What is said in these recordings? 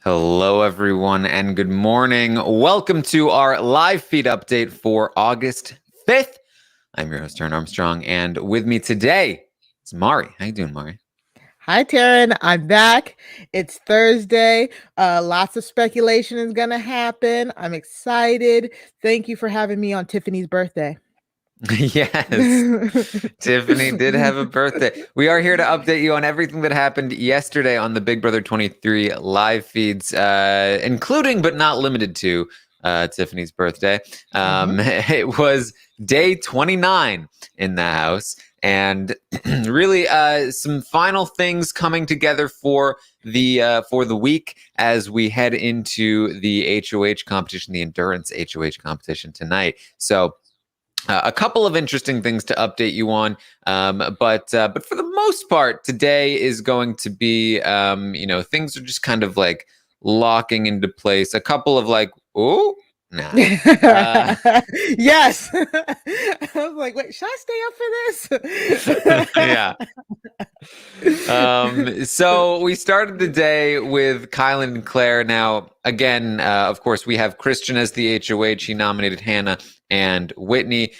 Hello, everyone, and good morning. Welcome to our live feed update for August 5th. I'm your host, Taran Armstrong, and with me today is Mari. How you doing, Mari? Hi, Taran. I'm back. It's Thursday. Lots of speculation is going to happen. I'm excited. Thank you for having me on Tiffany's birthday. Yes, Tiffany did have a birthday. We are here to update you on everything that happened yesterday on the Big Brother 23 live feeds, including but not limited to Tiffany's birthday. It was day 29 in the house, and really some final things coming together for the week as we head into the HOH competition, the endurance HOH competition tonight. So a couple of interesting things to update you on, but for the most part, today is going to be, things are just kind of like locking into place. A couple of like, oh, nah. Yes. I was like, wait, should I stay up for this? Yeah. So we started the day with Kylan and Claire. Now, again, of course, we have Christian as the HOH. He nominated Hannah and Whitney.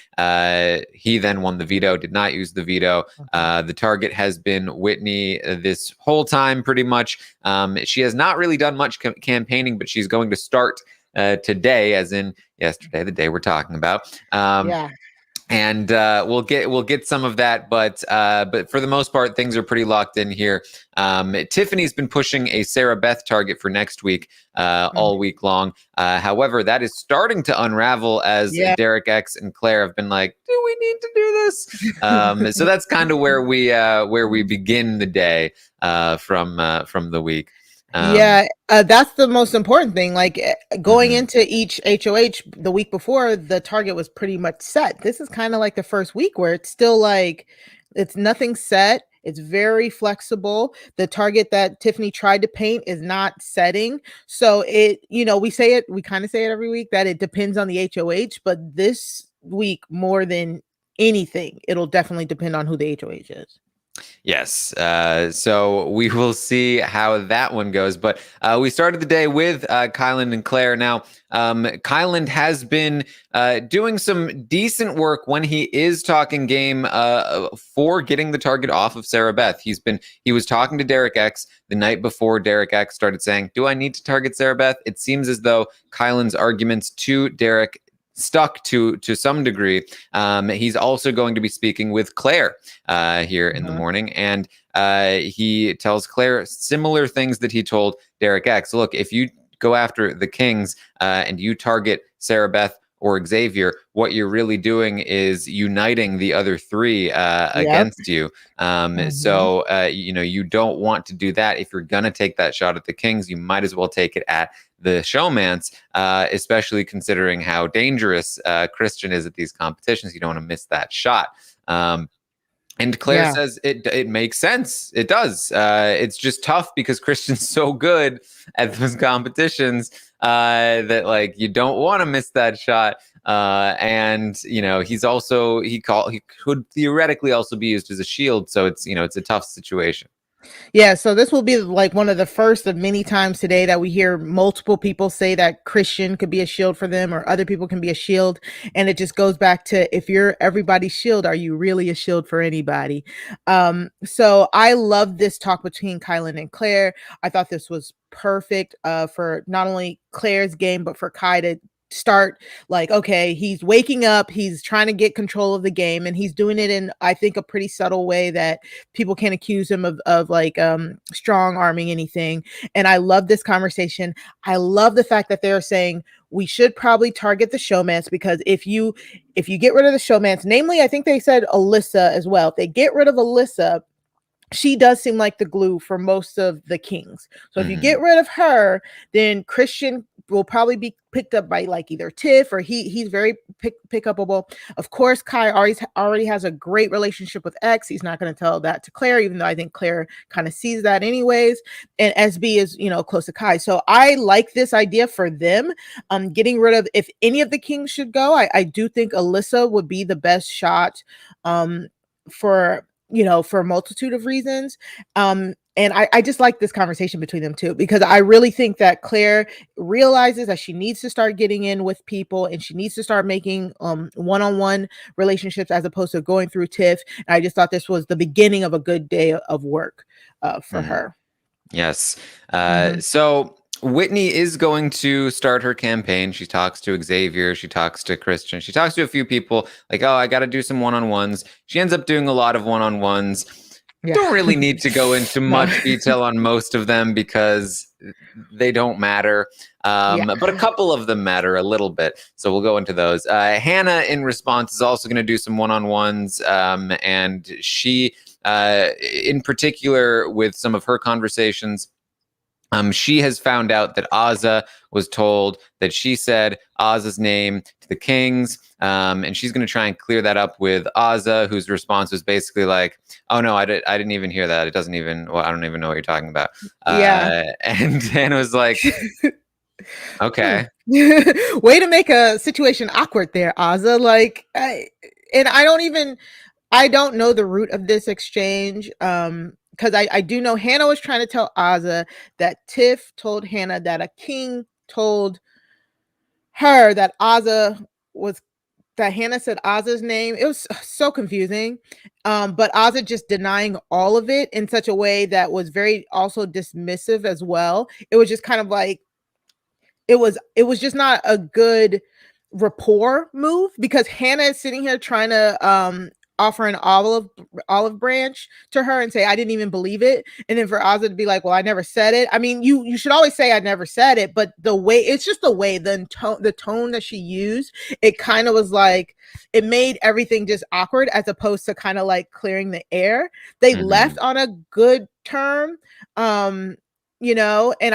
He then won the veto, did not use the veto. The target has been Whitney this whole time, pretty much. She has not really done much campaigning, but she's going to start today, as in yesterday, the day we're talking about. Yeah. And we'll get some of that, but for the most part, things are pretty locked in here. Tiffany's been pushing a Sarah Beth target for next week, all week long. However, that is starting to unravel as Derek X and Claire have been like, "Do we need to do this?" So that's kind of where we begin the day from the week. That's the most important thing. Like going into each HOH the week before, the target was pretty much set. This is kind of like the first week where it's still like it's nothing set. It's very flexible. The target that Tiffany tried to paint is not setting. So we kind of say it every week that it depends on the HOH, but this week more than anything, it'll definitely depend on who the HOH is. Yes. So we will see how that one goes. But we started the day with Kylan and Claire. Now, Kylan has been doing some decent work when he is talking game for getting the target off of Sarah Beth. He was talking to Derek X the night before Derek X started saying, "Do I need to target Sarah Beth?" It seems as though Kylan's arguments to Derek stuck to some degree. He's also going to be speaking with Claire here in the morning, and he tells Claire similar things that he told Derek X. Look, if you go after the Kings and you target Sarah Beth or Xavier, what you're really doing is uniting the other three against you. So, you don't want to do that. If you're going to take that shot at the Kings, you might as well take it at the showmance, especially considering how dangerous Christian is at these competitions. You don't want to miss that shot. And Claire says it makes sense. It does. It's just tough because Christian's so good at those competitions that like you don't want to miss that shot. And he's also he could theoretically also be used as a shield. So it's a tough situation. Yeah, so this will be like one of the first of many times today that we hear multiple people say that Christian could be a shield for them or other people can be a shield. And it just goes back to, if you're everybody's shield, are you really a shield for anybody? So I love this talk between Kylan and Claire. I thought this was perfect for not only Claire's game, but for Kai to start like, okay, he's waking up, he's trying to get control of the game, and he's doing it in, I think, a pretty subtle way that people can't accuse him of like strong arming anything. And I love this conversation. I love the fact that they're saying we should probably target the showmance, because if you get rid of the showmance, namely I think they said Alyssa as well, if they get rid of Alyssa, she does seem like the glue for most of the Kings. So if you get rid of her, then Christian will probably be picked up by like either Tiff, or he's very pick upable. Of course, Kai already has a great relationship with X. He's not going to tell that to Claire, even though I think Claire kind of sees that anyways. And SB is, close to Kai. So I like this idea for them. Getting rid of, if any of the Kings should go, I do think Alyssa would be the best shot for a multitude of reasons. and I just like this conversation between them too, because I really think that Claire realizes that she needs to start getting in with people, and she needs to start making one-on-one relationships as opposed to going through Tiff. And I just thought this was the beginning of a good day of work for Mhm. her. Yes. Hmm. So Whitney is going to start her campaign. She talks to Xavier. She talks to Christian. She talks to a few people like, oh, I got to do some one-on-ones. She ends up doing a lot of one-on-ones. Yeah. Don't really need to go into No. much detail on most of them because they don't matter. Yeah. But a couple of them matter a little bit. So we'll go into those. Hannah, in response, is also going to do some one-on-ones. And she, in particular, with some of her conversations, she has found out that Azza was told that she said Azza's name to the kings, and she's going to try and clear that up with Azza, whose response was basically like, "Oh no, I didn't even hear that. It doesn't even. Well, I don't even know what you're talking about." Yeah. And Hannah was like, "Okay." Way to make a situation awkward there, Azza. Like, and I don't know the root of this exchange. Because I do know Hannah was trying to tell Azza that Tiff told Hannah that a king told her that Azza was that Hannah said Azza's name. It was so confusing. But Azza just denying all of it in such a way that was very also dismissive as well. It was just kind of like it was just not a good rapport move, because Hannah is sitting here trying to offer an olive branch to her and say I didn't even believe it, and then for Azza to be like, well, I never said it. I mean, you should always say I never said it, but the way it's just the tone that she used, it kind of was like it made everything just awkward as opposed to kind of like clearing the air. They Mm-hmm. left on a good term. And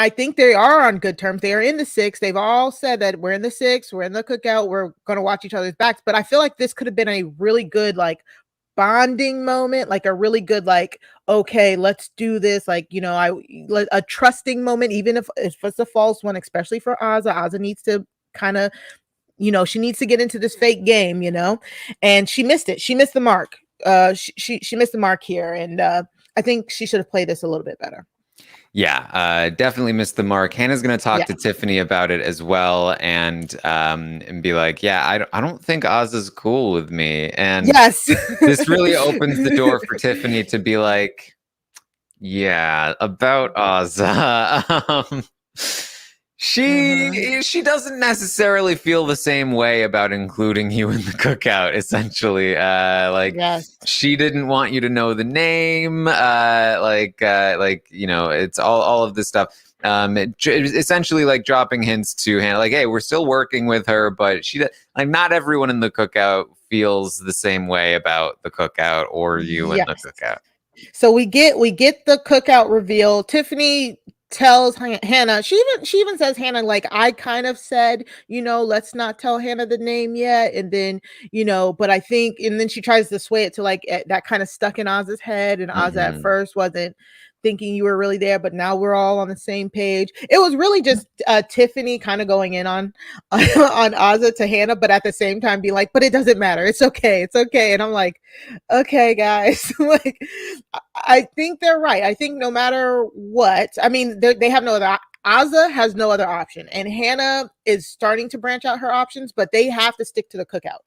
I think they are on good terms. They are in the six. They've all said that we're in the six, we're in the cookout, we're going to watch each other's backs. But I feel like this could have been a really good, like, bonding moment, like a really good, like, okay, let's do this. Like, a trusting moment, even if it's a false one, especially for Azza. Azza needs to kind of, she needs to get into this fake game, and she missed it. She missed the mark. She missed the mark here. And I think she should have played this a little bit better. Yeah, definitely missed the mark. Hannah's going to talk Yeah. to Tiffany about it as well, and be like, "Yeah, I don't think Oz is cool with me." And Yes. this really opens the door for Tiffany to be like, "Yeah, about Oz." Mhm. She doesn't necessarily feel the same way about including you in the cookout. Essentially, like Yes. she didn't want you to know the name. It's all of this stuff. It's essentially like dropping hints to Hannah, like, "Hey, we're still working with her, but like not everyone in the cookout feels the same way about the cookout or you in the Yes. cookout." So we get the cookout reveal. Tiffany tells Hannah. She even says, Hannah, like, I kind of said, let's not tell Hannah the name yet, and then but I think, and then she tries to sway it to like that kind of stuck in Oz's head, and Oz at Hmm. first wasn't thinking you were really there, but now we're all on the same page. It was really just Tiffany kind of going in on on Ozza to Hannah, but at the same time being like, but it doesn't matter, it's okay, and I'm like, okay, guys. Like, I think they're right. I think no matter what, I mean, they have no other. Azza has no other option, and Hannah is starting to branch out her options, but they have to stick to the cookout.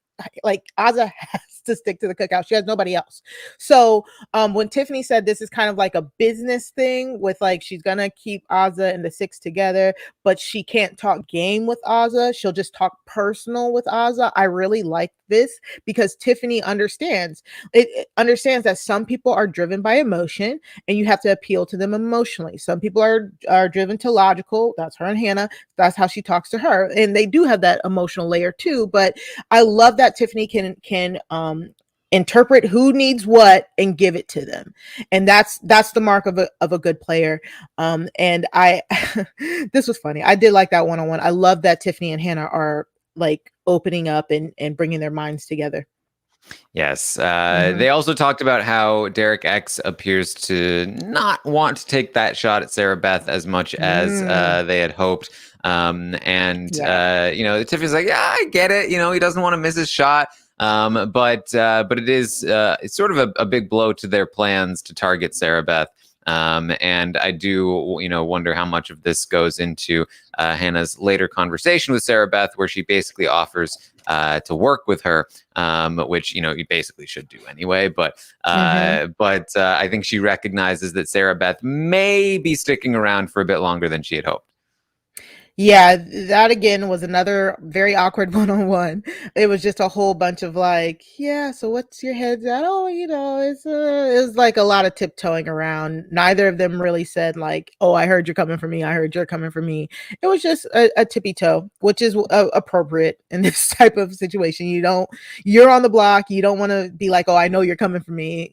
Like, Azza has to stick to the cookout. She has nobody else. So when Tiffany said this is kind of like a business thing with, like, she's gonna keep Azza and the six together, but she can't talk game with Azza. She'll just talk personal with Azza. I really like this because Tiffany it understands that some people are driven by emotion and you have to appeal to them emotionally. Some people are driven to logical. That's her and Hannah. That's how she talks to her, and they do have that emotional layer too. But I love that Tiffany can interpret who needs what and give it to them, and that's the mark of a good player. And I this was funny. I did like that one-on-one. I love that Tiffany and Hannah are like opening up and bringing their minds together. Yes. Mhm. They also talked about how Derek X appears to not want to take that shot at Sarah Beth as much as Mm, they had hoped. yeah. Tiffany's like, yeah, I get it. He doesn't want to miss his shot. But it is it's sort of a big blow to their plans to target Sarah Beth. And I do, wonder how much of this goes into Hannah's later conversation with Sarah Beth, where she basically offers to work with her, which you basically should do anyway. But Mm-hmm. I think she recognizes that Sarah Beth may be sticking around for a bit longer than she had hoped. Yeah, that again was another very awkward one-on-one. It was just a whole bunch of like, yeah, so what's your head's at? Oh, it was like a lot of tiptoeing around. Neither of them really said like, oh, I heard you're coming for me. I heard you're coming for me. It was just a tippy toe, which is appropriate in this type of situation. You're on the block. You don't want to be like, oh, I know you're coming for me,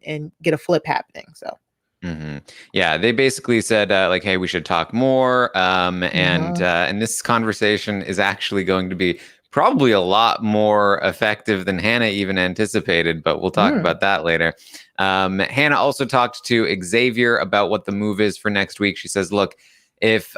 and get a flip happening. So. Mm-hmm. Yeah, they basically said like, "Hey, we should talk more." Uh-huh. And this conversation is actually going to be probably a lot more effective than Hannah even anticipated. But we'll talk Mm. about that later. Hannah also talked to Xavier about what the move is for next week. She says, "Look, if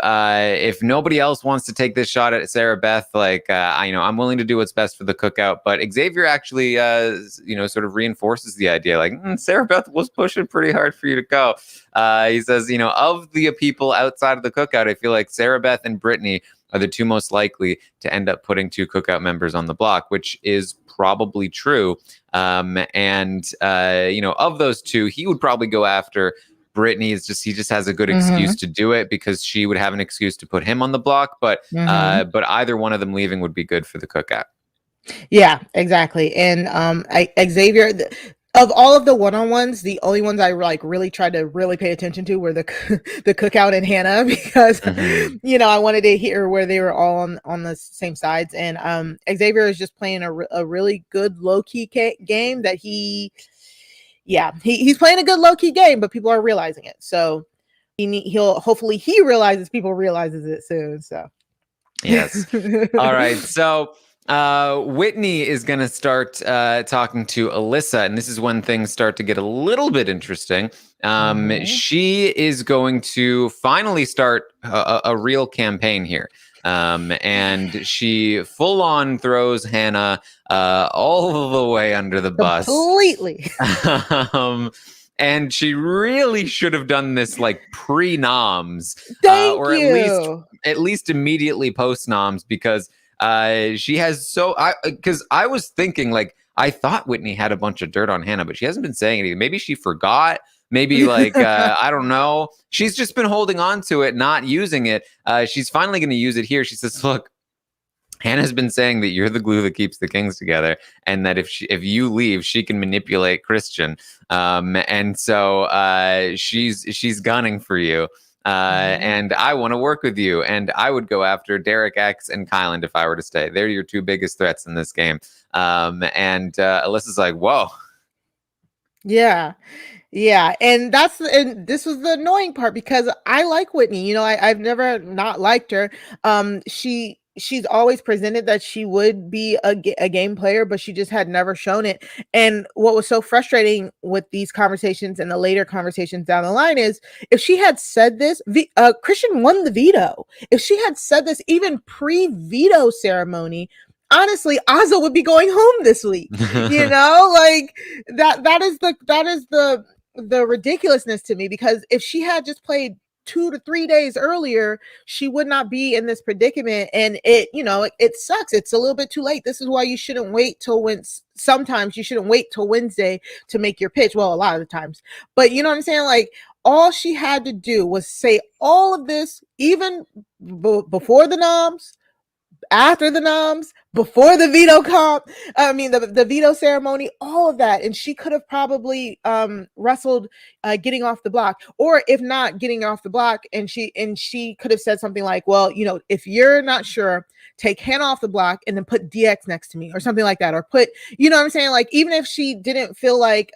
nobody else wants to take this shot at Sarah Beth, like I'm willing to do what's best for the cookout." But Xavier actually sort of reinforces the idea, like Sarah Beth was pushing pretty hard for you to go. He says, of the people outside of the cookout, I feel like Sarah Beth and Brittany are the two most likely to end up putting two cookout members on the block, which is probably true. Of those two, he would probably go after Brittany. He just has a good excuse Mm-hmm. to do it because she would have an excuse to put him on the block. Mm-hmm. But either one of them leaving would be good for the cookout. Yeah, exactly. And Xavier, of all of the one-on-ones, the only ones I like really tried to really pay attention to were the the cookout and Hannah because Mm-hmm. I wanted to hear where they were all on the same sides. And Xavier is just playing a really good low key game that he's playing a good low key game, but people are realizing it. So he'll hopefully he realizes people realizes it soon. So. Yes. All right. So Whitney is going to start talking to Alyssa, and this is when things start to get a little bit interesting. Mhm. She is going to finally start a real campaign here. And she full on throws Hannah all the way under the bus. Completely. um, and she really should have done this like pre-noms, Thank or you. at least immediately post noms, because she has because I was thinking like I thought Whitney had a bunch of dirt on Hannah, but she hasn't been saying anything. Maybe she forgot. Maybe like I don't know. She's just been holding on to it, not using it. She's finally going to use it here. She says, "Look, Hannah's been saying that you're the glue that keeps the kings together, and that if you leave, she can manipulate Christian. And so she's gunning for you. Mhm. And I want to work with you. And I would go after Derek X and Kyland if I were to stay. They're your two biggest threats in this game." And Alyssa's like, "Whoa." Yeah. Yeah, and this was the annoying part because I like Whitney. I've never not liked her. She's always presented that she would be a game player, but she just had never shown it. And what was so frustrating with these conversations and the later conversations down the line is if she had said this, Christian won the veto. If she had said this even pre-veto ceremony, honestly, Ozzo would be going home this week. Like that is the ridiculousness to me because if she had just played 2 to 3 days earlier, she would not be in this predicament. And it sucks. It's a little bit too late. This is why you shouldn't wait till when sometimes you shouldn't wait till Wednesday to make your pitch. Well, a lot of the times, but you know what I'm saying? Like all she had to do was say all of this, even before the noms, after the noms, before the veto the veto ceremony, all of that. And she could have probably wrestled getting off the block, or if not getting off the block, and she could have said something like, well, if you're not sure, take Hannah off the block and then put DX next to me or something like that, or put, what I'm saying? Like, even if she didn't feel like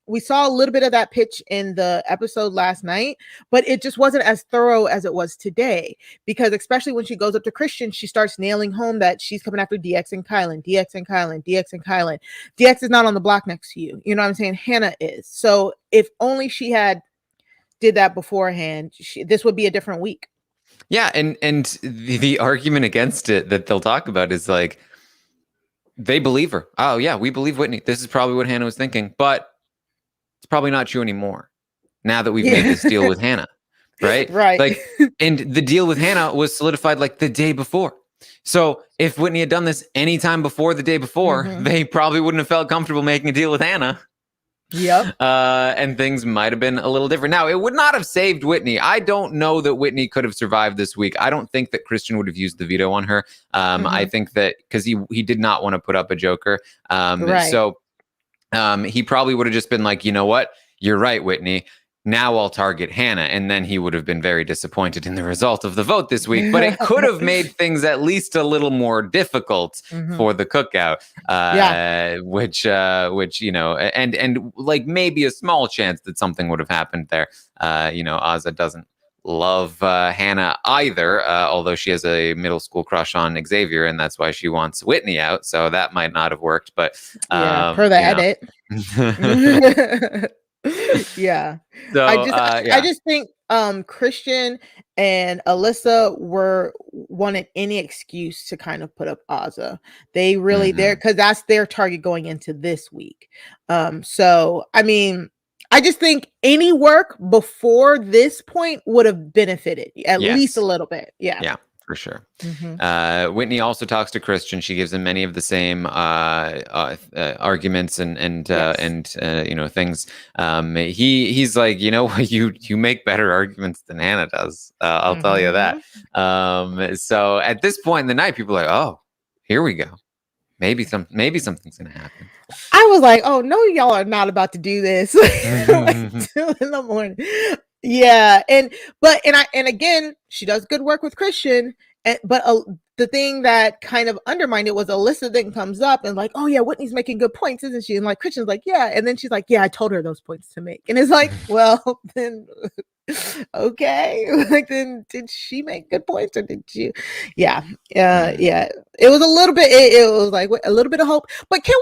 we saw a little bit of that pitch in the episode last night, but it just wasn't as thorough as it was today. Because especially when she goes up to Christian, she starts nailing home that she's coming after DX and Kylan, DX and Kylan, DX and Kylan. DX is not on the block next to you. You know what I'm saying? Hannah is. So if only she had did that beforehand, this would be a different week. Yeah, and the argument against it that they'll talk about is like they believe her. Oh yeah, we believe Whitney. This is probably what Hannah was thinking, but it's probably not true anymore. now that we've made Yeah. this deal with Hannah, right? Right. Like, and the deal with Hannah was solidified like the day before. So if Whitney had done this anytime before the day before, Hmm. they probably wouldn't have felt comfortable making a deal with Hannah. Yep. And things might have been a little different. Now, it would not have saved Whitney. I don't know that Whitney could have survived this week. I don't think that Christian would have used the veto on her. I think that because he did not want to put up a joker. Right. So he probably would have just been like, you know what? You're right, Whitney. Now I'll target Hannah. And then he would have been very disappointed in the result of the vote this week. But it could have made things at least a little more difficult for the cookout. Yeah. Which and like maybe a small chance that something would have happened there. Ozza doesn't love Hannah either, although she has a middle school crush on Xavier, and that's why she wants Whitney out. So that might not have worked, but Per the edit. Yeah. So I just think Christian and Alyssa wanted any excuse to kind of put up Ozza. They really there because that's their target going into this week. So I mean, I just think any work before this point would have benefited at least a little bit. Yeah. For sure. Whitney also talks to Christian. She gives him many of the same arguments and things. He's like, you make better arguments than Hannah does. I'll tell you that. So at this point in the night, people are like, oh, here we go. Maybe something's gonna happen. I was like, oh no, y'all are not about to do this. Like 2 a.m. Yeah, and again, she does good work with Christian, but the thing that kind of undermined it was Alyssa then comes up and like, oh yeah, Whitney's making good points, isn't she? And like Christian's like, yeah, and then she's like, yeah, I told her those points to make, and it's like, well, then okay, like then did she make good points or did you? Yeah, it was a little bit. It was like a little bit of hope, but can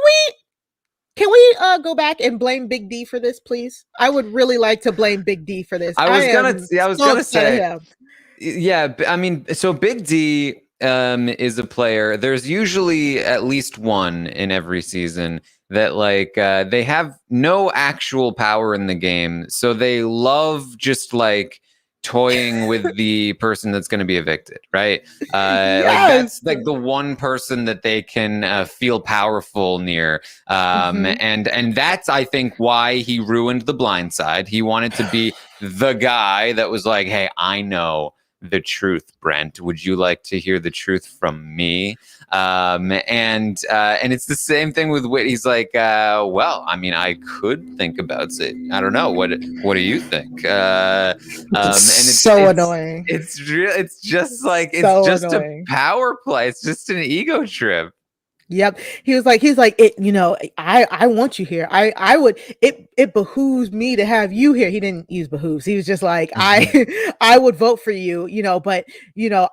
we go back and blame Big D for this, please? I would really like to blame Big D for this. I was gonna say, yeah. I mean, so Big D is a player. There's usually at least one in every season that like they have no actual power in the game, so they love just like toying with the person that's going to be evicted, right? Like that's like the one person that they can feel powerful near, and that's I think why he ruined The Blind Side. He wanted to be the guy that was like, hey, I know the truth, Brent. Would you like to hear the truth from me? And it's the same thing with Whit. He's like, well, I mean, I could think about it. I don't know. What do you think? And it's annoying. It's real. It's just like just annoying. A power play. It's just an ego trip. Yep. He's like, it, I want you here. I would, it behooves me to have you here. He didn't use behooves. He was just like, I would vote for you, but,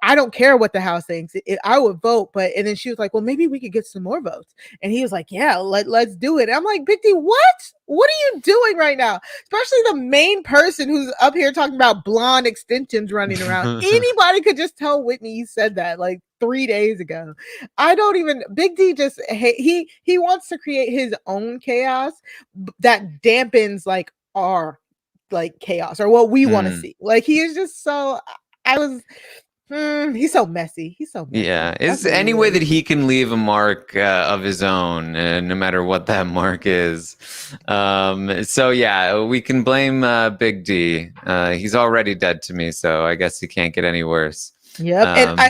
I don't care what the house thinks. I would vote. And then she was like, well, maybe we could get some more votes. And he was like, yeah, let's do it. And I'm like, Big D, what? What are you doing right now? Especially the main person who's up here talking about blonde extensions running around. Anybody could just tell Whitney you said that like 3 days ago. Big D just he wants to create his own chaos that dampens like our like chaos or what we want to see. Like he is just so he's so messy. He's so messy. Yeah. Is any way that he can leave a mark of his own, no matter what that mark is. So yeah, we can blame Big D. He's already dead to me, so I guess he can't get any worse. Yep, and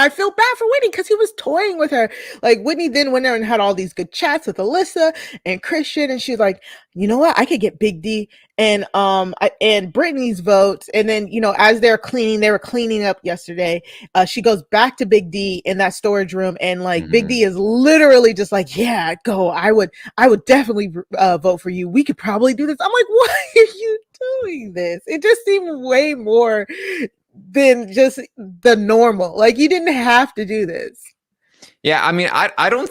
I feel bad for Whitney because he was toying with her. Like Whitney then went there and had all these good chats with Alyssa and Christian, and she was like, you know what, I could get Big D and Brittany's votes. And then as they were cleaning up yesterday. She goes back to Big D in that storage room, and like Big D is literally just like, yeah, go. I would definitely vote for you. We could probably do this. I'm like, why are you doing this? It just seemed way more than just the normal. Like you didn't have to do this. Yeah, I mean, I don't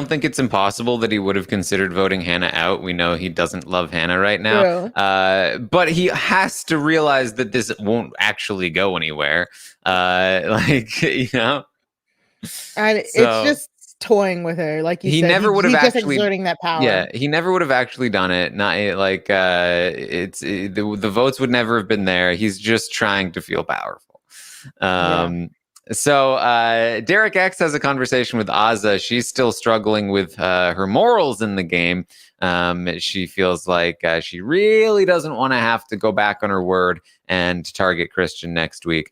think it's impossible that he would have considered voting Hannah out. We know he doesn't love Hannah right now. But he has to realize that this won't actually go anywhere. And it's just toying with her, like you He said. never would have He's just actually. exerting that Yeah, power. he never would have actually done it. Not like the votes would never have been there. He's just trying to feel powerful. Yeah. So Derek X has a conversation with Azza. She's still struggling with her morals in the game. She feels like she really doesn't want to have to go back on her word and target Christian next week.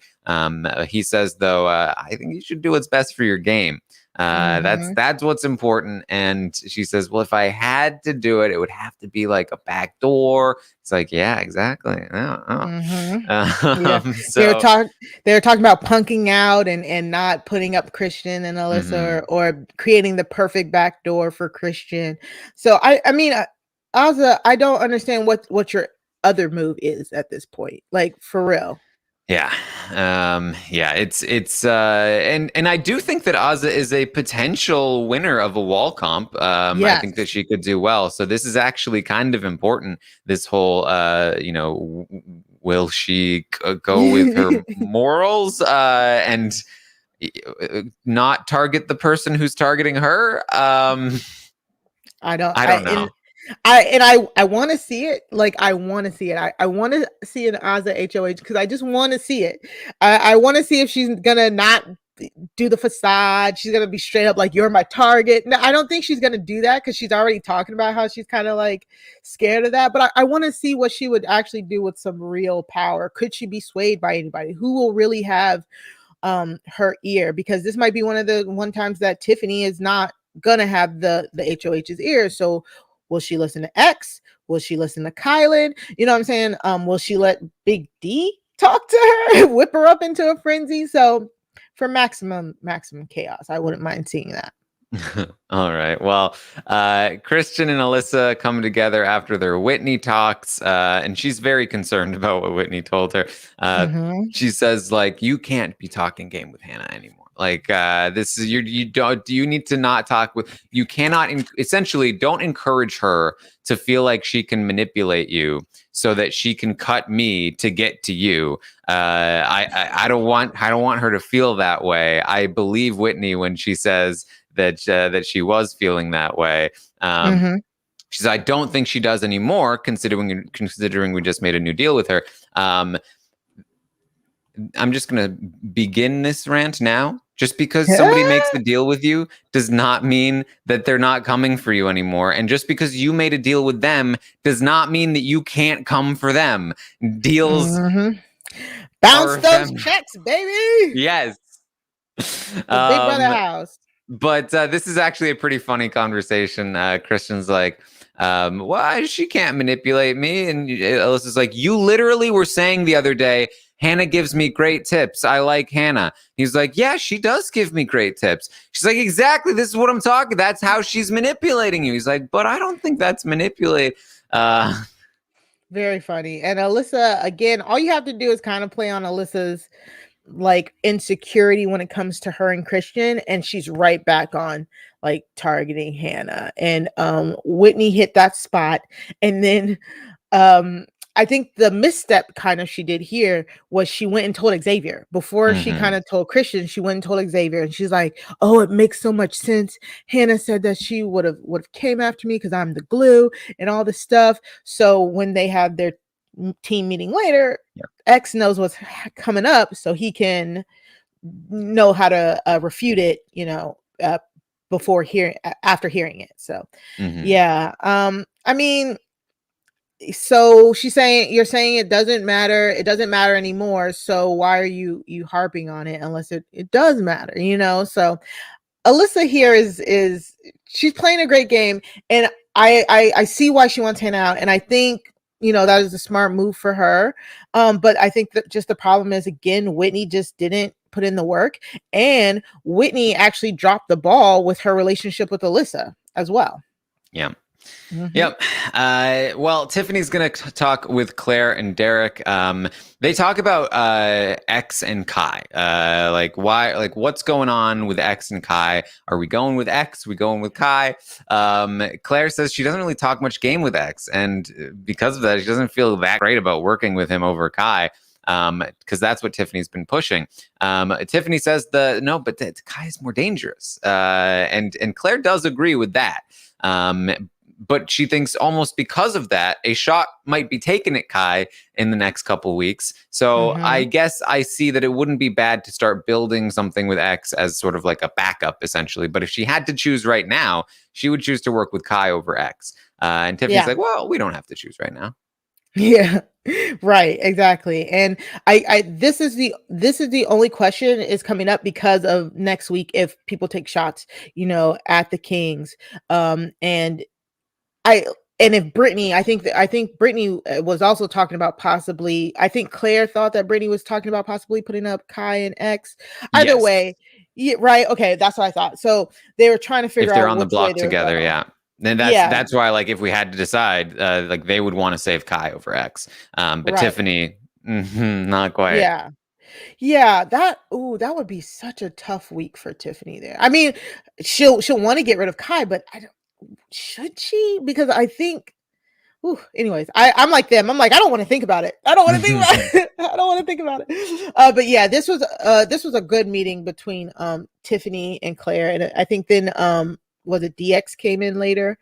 He says, though, I think you should do what's best for your game. Mm-hmm. That's what's important. And she says, well, if I had to do it, it would have to be like a back door. It's like, yeah, exactly. Mm-hmm. Yeah. Um, They were so talk they were talking about punking out and not putting up Christian and Alyssa, mhm. or creating the perfect backdoor for Christian. So I mean, Azza, I don't understand what your other move is at this point. Like, for real. Yeah. Yeah, and I do think that Azza is a potential winner of a wall comp. I think that Yes. she could do well. So this is actually kind of important. This whole will she go with her morals and not target the person who's targeting her? I don't I I don't and know. I want to see it. Like, I want to see it. I want to see an Ozza HOH because I just want to see it. I want to see if she's gonna not do the facade. She's gonna be straight up like, "You're my target." No, I don't think she's gonna do that because she's already talking about how she's kind of like scared of that. But I want to see what she would actually do with some real power. Could she be swayed by anybody? Who will really have her ear? Because this might be one of the one times that Tiffany is not gonna have the HOH's ear. So will she listen to X? Will she listen to Kylan? You know what I'm saying? Will she let Big D talk to her, whip her up into a frenzy? So for maximum chaos, I wouldn't mind seeing that. All right. Well, Christian and Alyssa come together after their Whitney talks, and she's very concerned about what Whitney told her. Uh, Mm-hmm. she says, like, you can't be talking game with Hannah anymore. Like, this is you don't you need to not talk with you cannot essentially don't encourage her to feel like she can manipulate you so that she can cut me to get to you. I don't want her to feel that way. I believe Whitney when she says that she was feeling that way. Mm-hmm. She says, I don't think she does anymore, considering we just made a new deal with her. I'm just going to begin this rant now. Just because somebody makes the deal with you does not mean that they're not coming for you anymore. And just because you made a deal with them does not mean that you can't come for them. Deals Mm-hmm. Bounce are those ephemeral. checks, baby. Yes. The Big Brother Um, house. But this is actually a pretty funny conversation. Christian's like, why she can't manipulate me? And Alyssa's like, you literally were saying the other day, Hannah gives me great tips. I like Hannah. He's like, yeah, she does give me great tips. She's like, exactly. This is what I'm talking. That's how she's manipulating you. He's like, but I don't think that's manipulate. Very funny. And Alyssa, again, all you have to do is kind of play on Alyssa's like insecurity when it comes to her and Christian, and she's right back on like targeting Hannah. And Whitney hit that spot. And then I think the misstep kind of she did here was she went and told Xavier before she kind Mhm. of told Christian. She went and told Xavier, and she's like, "Oh, it makes so much sense. Hannah said that she would have came after me because I'm the glue and all this stuff." So when they have their team meeting later, Yeah. X knows what's coming up, so he can know how to refute it. Before hearing after hearing it. So Mhm. yeah, I mean, so she's saying, you're saying it doesn't matter anymore, so why are you harping on it unless it does matter? So Alyssa here is she's playing a great game, and I see why she wants Hannah out, and I think that is a smart move for her. But I think that just the problem is, again, Whitney just didn't put in the work, and Whitney actually dropped the ball with her relationship with Alyssa as well. Yeah. Hmm. Yep. Well, Tiffany's going to talk with Claire and Derek. They talk about X and Kai. What's going on with X and Kai? Are we going with X? Are we going with Kai? Claire says she doesn't really talk much game with X. And because of that, she doesn't feel that great about working with him over Kai. because that's what Tiffany's been pushing. Tiffany says no, but Kai is more dangerous, and Claire does agree with that. But she thinks almost because of that, a shot might be taken at Kai in the next couple weeks. So I guess I see that it wouldn't be bad to start building something with X as sort of like a backup, essentially. But if she had to choose right now, she would choose to work with Kai over X. And Tiffany's like, well, we don't have to choose right now. Yeah. Right, exactly. And I this is the only question is coming up because of next week if people take shots, at the Kings. And I and if Brittany, I think Brittany was also talking about possibly. I think Claire thought that Brittany was talking about possibly putting up Kai and X. Either Yes. way, yeah, right? Okay, that's what I thought. So they were trying to If figure they're out on the which way block they were together, going. yeah. And Yeah, that's why, like, if we had to decide, like, they would want to save Kai over X. But right. Tiffany, not quite. Yeah. Yeah, that would be such a tough week for Tiffany there. I mean, she'll want to get rid of Kai, but I don't should she? Because I think anyways, I'm like them. I'm like, I don't want to think about it. I don't want to think about it. I don't want to think about it. But yeah, this was a good meeting between Tiffany and Claire. And I think then was it DX came in later?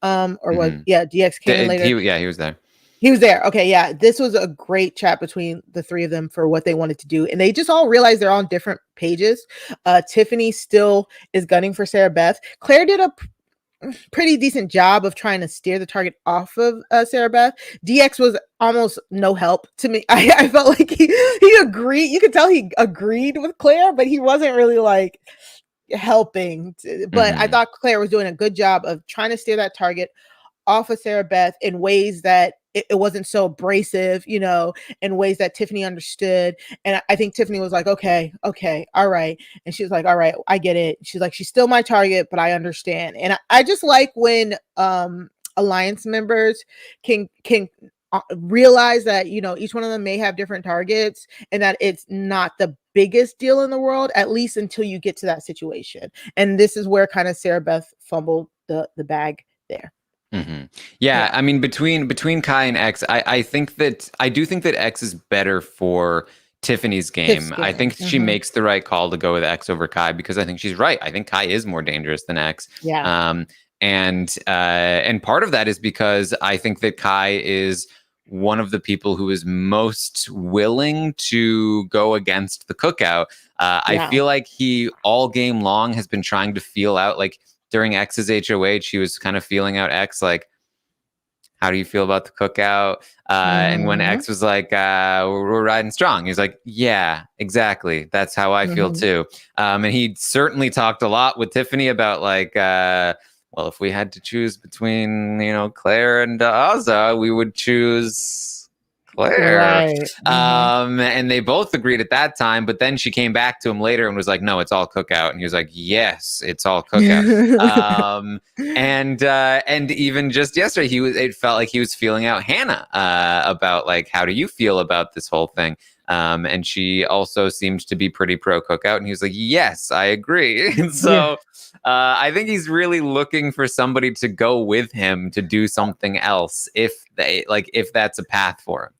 Or was DX came in later. He was there. He was there. Okay, yeah. This was a great chat between the three of them for what they wanted to do. And they just all realized they're on different pages. Tiffany still is gunning for Sarah Beth. Claire did a pretty decent job of trying to steer the target off of Sarah Beth. DX was almost no help to me. I felt like he agreed. You could tell he agreed with Claire, but he wasn't really like helping. But I thought Claire was doing a good job of trying to steer that target off of Sarah Beth in ways that it wasn't so abrasive, in ways that Tiffany understood. And I think Tiffany was like, okay, all right. And she was like, all right, I get it. She's like, she's still my target, but I understand. And I just like when alliance members can realize that, each one of them may have different targets and that it's not the biggest deal in the world, at least until you get to that situation. And this is where kind of Sarah Beth fumbled the bag there. Yeah, I mean, between Kai and X, I do think that X is better for Tiffany's game. I think she makes the right call to go with X over Kai because I think she's right. I think Kai is more dangerous than X. Yeah. And part of that is because I think that Kai is one of the people who is most willing to go against the cookout. I feel like he all game long has been trying to feel out, like during X's HOH, he was kind of feeling out X, like, how do you feel about the cookout? And when X was like, we're riding strong, he's like, yeah, exactly. That's how I feel too. And he certainly talked a lot with Tiffany about like, well, if we had to choose between, Claire and Azza, we would choose Claire. Right. And they both agreed at that time, but then she came back to him later and was like, no, it's all cookout. And he was like, yes, it's all cookout. And even just yesterday, it felt like he was feeling out Hannah about like, how do you feel about this whole thing? And she also seemed to be pretty pro cookout. And he was like, yes, I agree. And so I think he's really looking for somebody to go with him to do something else if that's a path for him.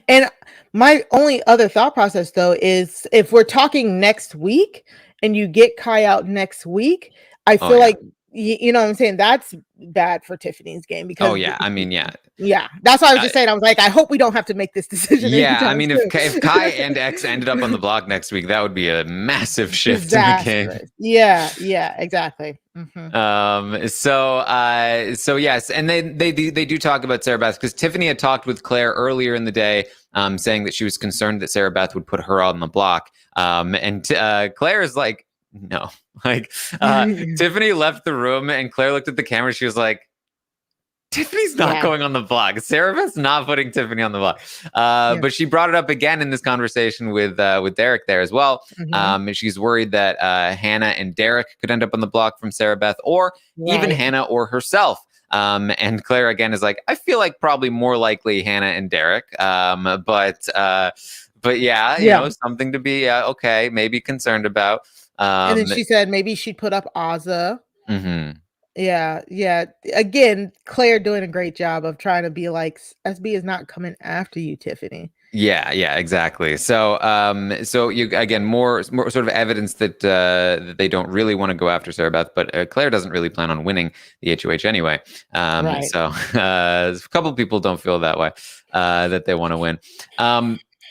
And my only other thought process, though, is if we're talking next week and you get Kai out next week, I feel like, you know what I'm saying? That's bad for Tiffany's game because. I mean, yeah. That's why I was just saying. I was like, I hope we don't have to make this decision. Yeah, I mean, if Kai and X ended up on the block next week, that would be a massive shift in the game. Yeah, exactly. So yes, and they do talk about Sarah Beth because Tiffany had talked with Claire earlier in the day, saying that she was concerned that Sarah Beth would put her on the block. And Claire is like, no, like Tiffany left the room and Claire looked at the camera. She was like, Tiffany's not going on the block. Sarah Beth's not putting Tiffany on the block. But she brought it up again in this conversation with Derek there as well. And she's worried that Hannah and Derek could end up on the block from Sarah Beth, or even Hannah or herself. And Claire again is like, I feel like probably more likely Hannah and Derek. But yeah, something to be maybe concerned about. And then she said maybe she'd put up Azza. Yeah. Again, Claire doing a great job of trying to be like, SB is not coming after you, Tiffany. Yeah, exactly. So you again more sort of evidence that they don't really want to go after Sarah Beth, but Claire doesn't really plan on winning the HOH anyway. Right. So a couple of people don't feel that way that they want to win.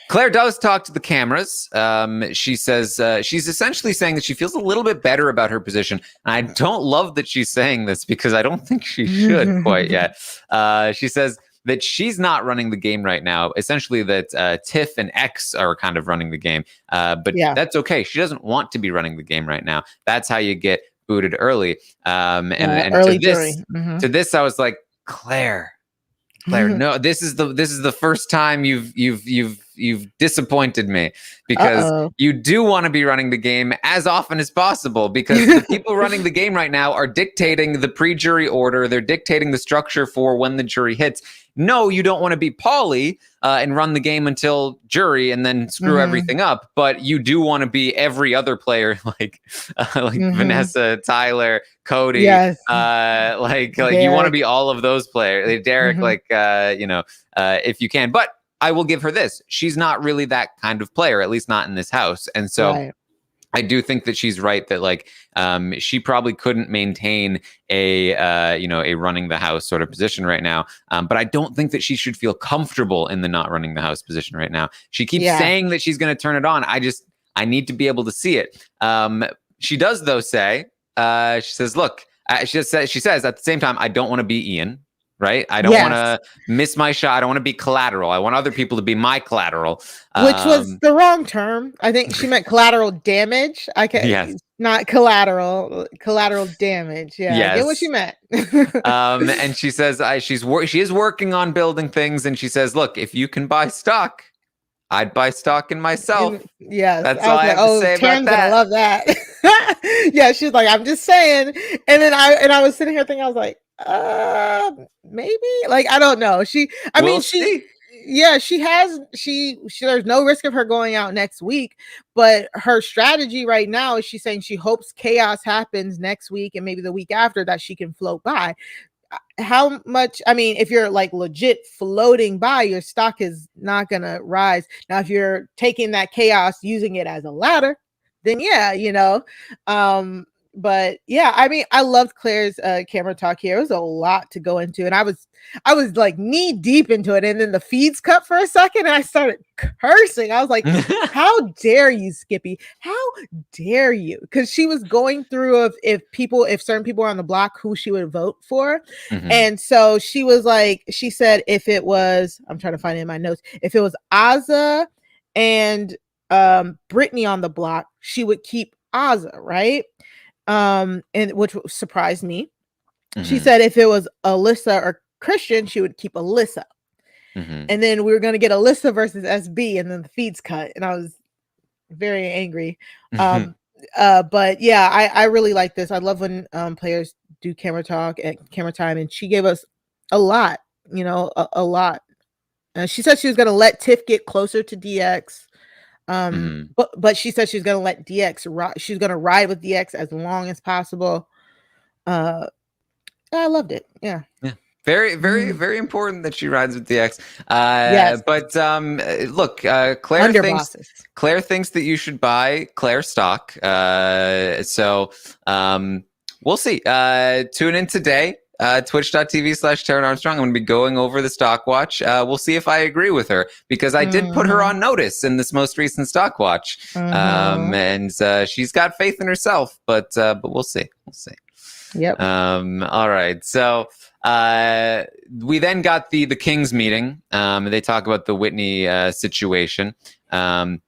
Claire does talk to the cameras. She says she's essentially saying that she feels a little bit better about her position. And I don't love that she's saying this because I don't think she should quite yet. She says that she's not running the game right now. Essentially, that Tiff and X are kind of running the game. But Yeah. that's okay. She doesn't want to be running the game right now. That's how you get booted early. And early to this, jury. Mhm. to this, I was like, Claire, no, this is the first time you've disappointed me because Uh-oh. you do want to be running the game as often as possible because the people running the game right now are dictating the pre-jury order. They're dictating the structure for when the jury hits. No, you don't want to be Paulie and run the game until jury and then screw everything up. But you do want to be every other player like Vanessa, Tyler, Cody. Yes. Like you want to be all of those players. Derek, if you can. But I will give her this. She's not really that kind of player, at least not in this house. And so Right. I do think that she's right that she probably couldn't maintain a running the house sort of position right now. But I don't think that she should feel comfortable in the not running the house position right now. She keeps saying that she's going to turn it on. I need to be able to see it. She does though say, she says, look, she says at the same time, I don't want to be Ian. Right. I don't want to miss my shot. I don't want to be collateral. I want other people to be my collateral. Which was the wrong term. I think she meant collateral damage. Yes. Not collateral damage. Yeah. Yes. I get what she meant. And she says she is working on building things. And she says, look, if you can buy stock, I'd buy stock in myself. Yes. That's all I have to say about that. I love that. Yeah. She's like, I'm just saying. And then I was sitting here thinking, I was like, maybe, like, I don't know. There's no risk of her going out next week, but her strategy right now is she's saying she hopes chaos happens next week and maybe the week after that she can float by. How much, I mean, if you're like legit floating by, your stock is not gonna rise. Now, if you're taking that chaos, using it as a ladder, then but yeah, I mean, I loved Claire's camera talk here. It was a lot to go into, and I was like knee deep into it, and then the feeds cut for a second, and I started cursing. I was like, "How dare you, Skippy? How dare you?" Because she was going through if certain people were on the block, who she would vote for, and so she was like, she said if it was, I'm trying to find it in my notes, if it was Azza and Brittany on the block, she would keep Azza, right? And which surprised me. She said if it was Alyssa or Christian, she would keep Alyssa. And then we were going to get Alyssa versus SB, and then the feeds cut, and I was very angry. But yeah, I really like this. I love when players do camera talk and camera time, and she gave us a lot, a lot. She said she was going to let Tiff get closer to DX. But she said she's gonna let DX she's gonna ride with DX as long as possible. I loved it. Yeah. Very, very, very important that she rides with DX. Yes. But look, Claire thinks that you should buy Claire stock. So we'll see. Tune in today. Twitch.tv/Taran Armstrong. I'm going to be going over the stock watch. We'll see if I agree with her because I did put her on notice in this most recent stock watch. And she's got faith in herself, but we'll see. We'll see. Yep. All right. So we then got the Kings meeting. They talk about the Whitney situation. And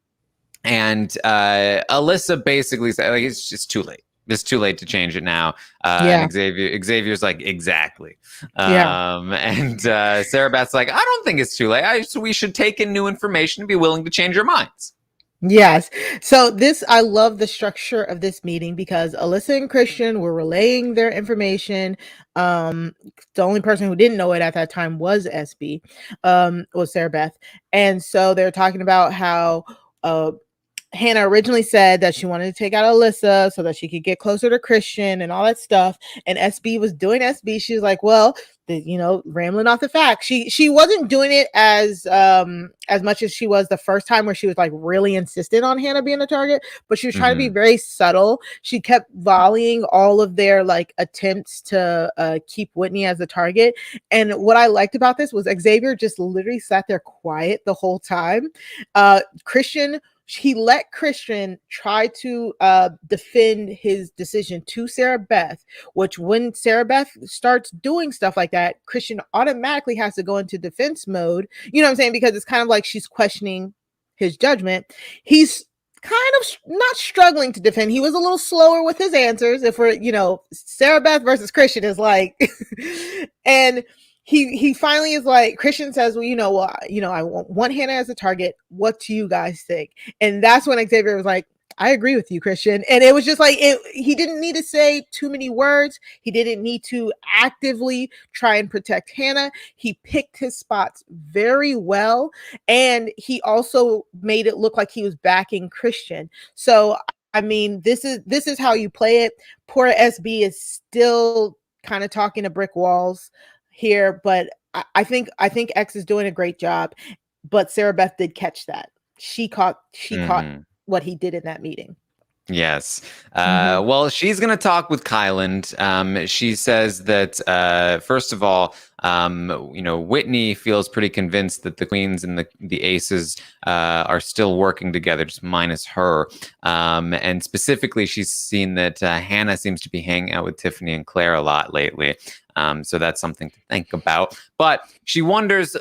Alyssa basically said, like, it's just too late. It's too late to change it now. And Xavier's like, exactly. And Sarah Beth's like, I don't think it's too late. We should take in new information and be willing to change our minds. Yes. So I love the structure of this meeting because Alyssa and Christian were relaying their information. The only person who didn't know it at that time was SB, was Sarah Beth. And so they're talking about how Hannah originally said that she wanted to take out Alyssa so that she could get closer to Christian and all that stuff. And SB was doing SB. She was like, well, rambling off the facts. She wasn't doing it as much as she was the first time, where she was like really insistent on Hannah being a target, but she was trying to be very subtle. She kept volleying all of their like attempts to keep Whitney as a target. And what I liked about this was Xavier just literally sat there quiet the whole time. Christian, he let Christian try to defend his decision to Sarah Beth, which when Sarah Beth starts doing stuff like that, Christian automatically has to go into defense mode. You know what I'm saying? Because it's kind of like she's questioning his judgment. He's kind of not struggling to defend. He was a little slower with his answers. If we're, Sarah Beth versus Christian is like, and he finally is like, Christian says, well, I want Hannah as a target. What do you guys think? And that's when Xavier was like, I agree with you, Christian. And it was just like, he didn't need to say too many words. He didn't need to actively try and protect Hannah. He picked his spots very well. And he also made it look like he was backing Christian. So, I mean, this is how you play it. Poor SB is still kind of talking to brick walls here, but I think X is doing a great job. But Sarah Beth did catch that. She caught what he did in that meeting. Yes. Well, she's going to talk with Kyland. She says that, first of all, Whitney feels pretty convinced that the queens and the aces are still working together, just minus her. And specifically, she's seen that Hannah seems to be hanging out with Tiffany and Claire a lot lately. So that's something to think about. But she wonders,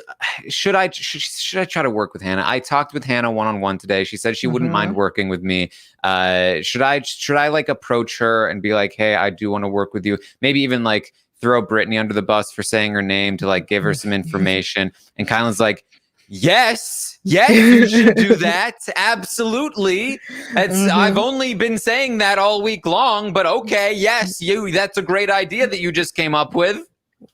should I try to work with Hannah? I talked with Hannah one-on-one today. She said she wouldn't mind working with me. Should I like approach her and be like, hey, I do want to work with you? Maybe even like throw Brittany under the bus for saying her name to like give her some information. And Kylan's like, yes, you should do that. Absolutely. I've only been saying that all week long, but okay, yes, that's a great idea that you just came up with.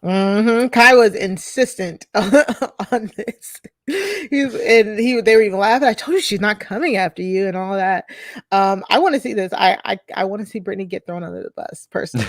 Kai was insistent on this. They were even laughing. I told you she's not coming after you and all that. I want to see this. I want to see Brittany get thrown under the bus personally.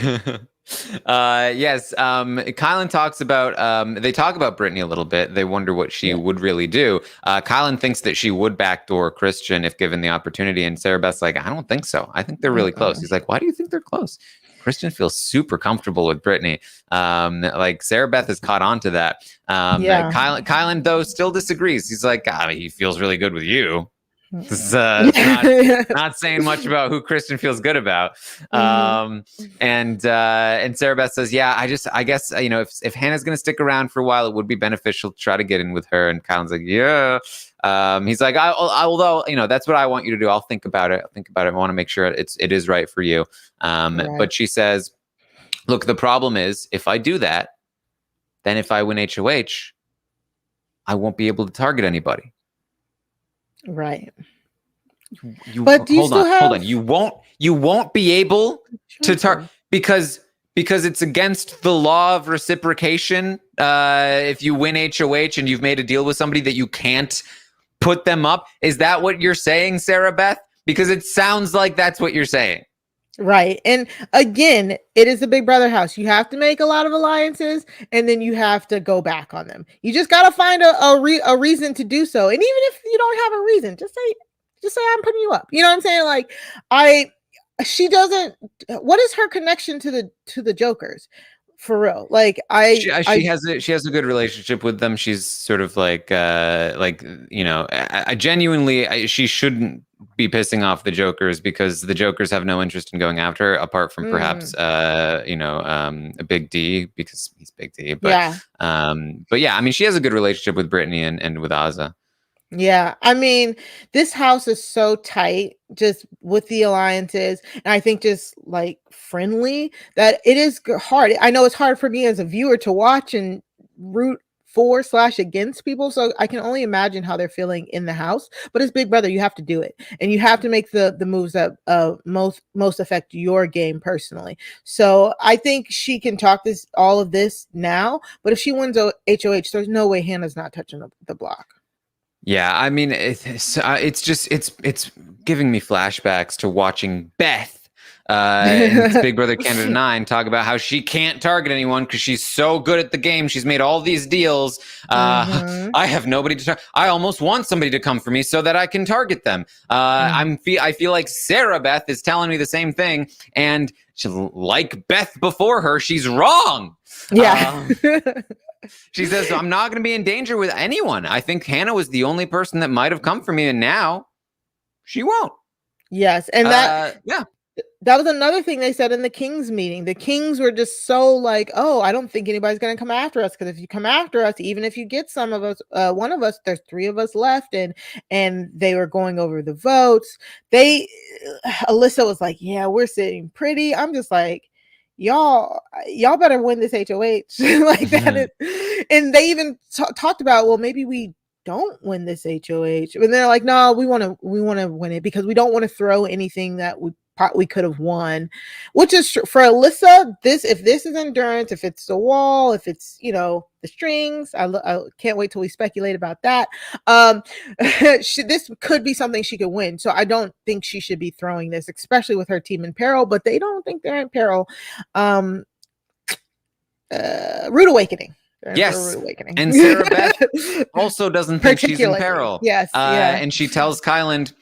Yes. Kylan talks about they talk about Brittany a little bit. They wonder what she would really do. Kylan thinks that she would backdoor Christian if given the opportunity, and Sarah Beth's like, I don't think so. I think they're really close. He's like, why do you think they're close? Christian feels super comfortable with Brittany. Like Sarah Beth has caught on to that. Kylan though still disagrees. He's like, he feels really good with you. This is not saying much about who Christian feels good about. And Sarah Beth says, I guess if Hannah's gonna stick around for a while, it would be beneficial to try to get in with her. And Kylan's like, yeah. He's like, although that's what I want you to do. I'll think about it. I want to make sure it is right for you. Right. But she says, look, the problem is if I do that, then if I win HOH, I won't be able to target anybody. Right. But do you hold on. You won't be able to target because it's against the law of reciprocation. If you win HOH and you've made a deal with somebody that you can't put them up. Is that what you're saying, Sarah Beth? Because it sounds like that's what you're saying. Right. And again, it is a Big Brother house. You have to make a lot of alliances and then you have to go back on them. You just got to find a reason to do so. And even if you don't have a reason, just say I'm putting you up. You know what I'm saying? Like she doesn't, what is her connection to the Jokers? For real, like she has a good relationship with them. She's sort of like I genuinely she shouldn't be pissing off the Jokers because the Jokers have no interest in going after her apart from perhaps a Big D because he's Big D. But yeah, I mean she has a good relationship with Brittany and with Azah. Yeah, I mean, this house is so tight just with the alliances, and I think just like friendly that it is hard. I know it's hard for me as a viewer to watch and root for / against people, so I can only imagine how they're feeling in the house. But as Big Brother, you have to do it, and you have to make the moves that most affect your game personally. So I think she can talk all of this now, but if she wins HOH, there's no way Hannah's not touching the block. Yeah, I mean, it's giving me flashbacks to watching Beth in this Big Brother Canada 9 talk about how she can't target anyone because she's so good at the game. She's made all these deals. I have nobody to target. I almost want somebody to come for me so that I can target them. I feel like Sarah Beth is telling me the same thing, and like Beth before her, she's wrong. Yeah. She says, I'm not going to be in danger with anyone. I think Hannah was the only person that might have come for me, and now she won't. Yes. And that was another thing they said in the Kings meeting. The Kings were just so like, oh, I don't think anybody's going to come after us, because if you come after us, even if you get some of us, one of us, there's 3 of us left, and they were going over the votes. Alyssa was like, yeah, we're sitting pretty. I'm just like, y'all better win this HOH. Like that is, and they even talked about, well, maybe we don't win this HOH, and they're like, no, we want to win it because we don't want to throw anything that we could have won, which is for Alyssa. If this is endurance, if it's the wall, if it's the strings, I can't wait till we speculate about that. This could be something she could win, so I don't think she should be throwing this, especially with her team in peril. But they don't think they're in peril. Rude awakening. Yes, and Sarah Beth also doesn't think she's in peril. Yes, and she tells Kyland,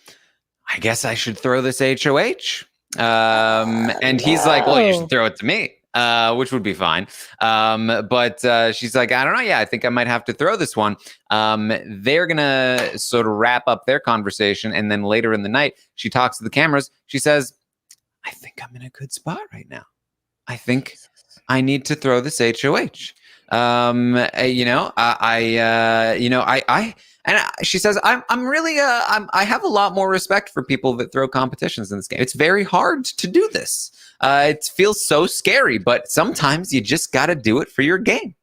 I guess I should throw this HOH. And he's like, well, you should throw it to me, which would be fine. But she's like, I don't know. Yeah, I think I might have to throw this one. They're going to sort of wrap up their conversation. And then later in the night, she talks to the cameras. She says, I think I'm in a good spot right now. I think I need to throw this HOH. She says, I'm really, I have a lot more respect for people that throw competitions in this game. It's very hard to do this. It feels so scary, but sometimes you just got to do it for your game.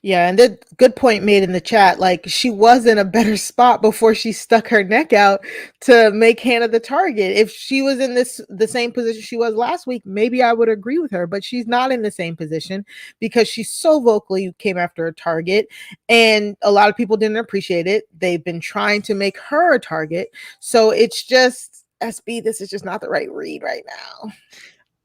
Yeah, and the good point made in the chat. Like, she was in a better spot before she stuck her neck out to make Hannah the target. If she was in the same position she was last week, maybe I would agree with her. But she's not in the same position because she so vocally came after a target, and a lot of people didn't appreciate it. They've been trying to make her a target, so it's just SB. This is just not the right read right now.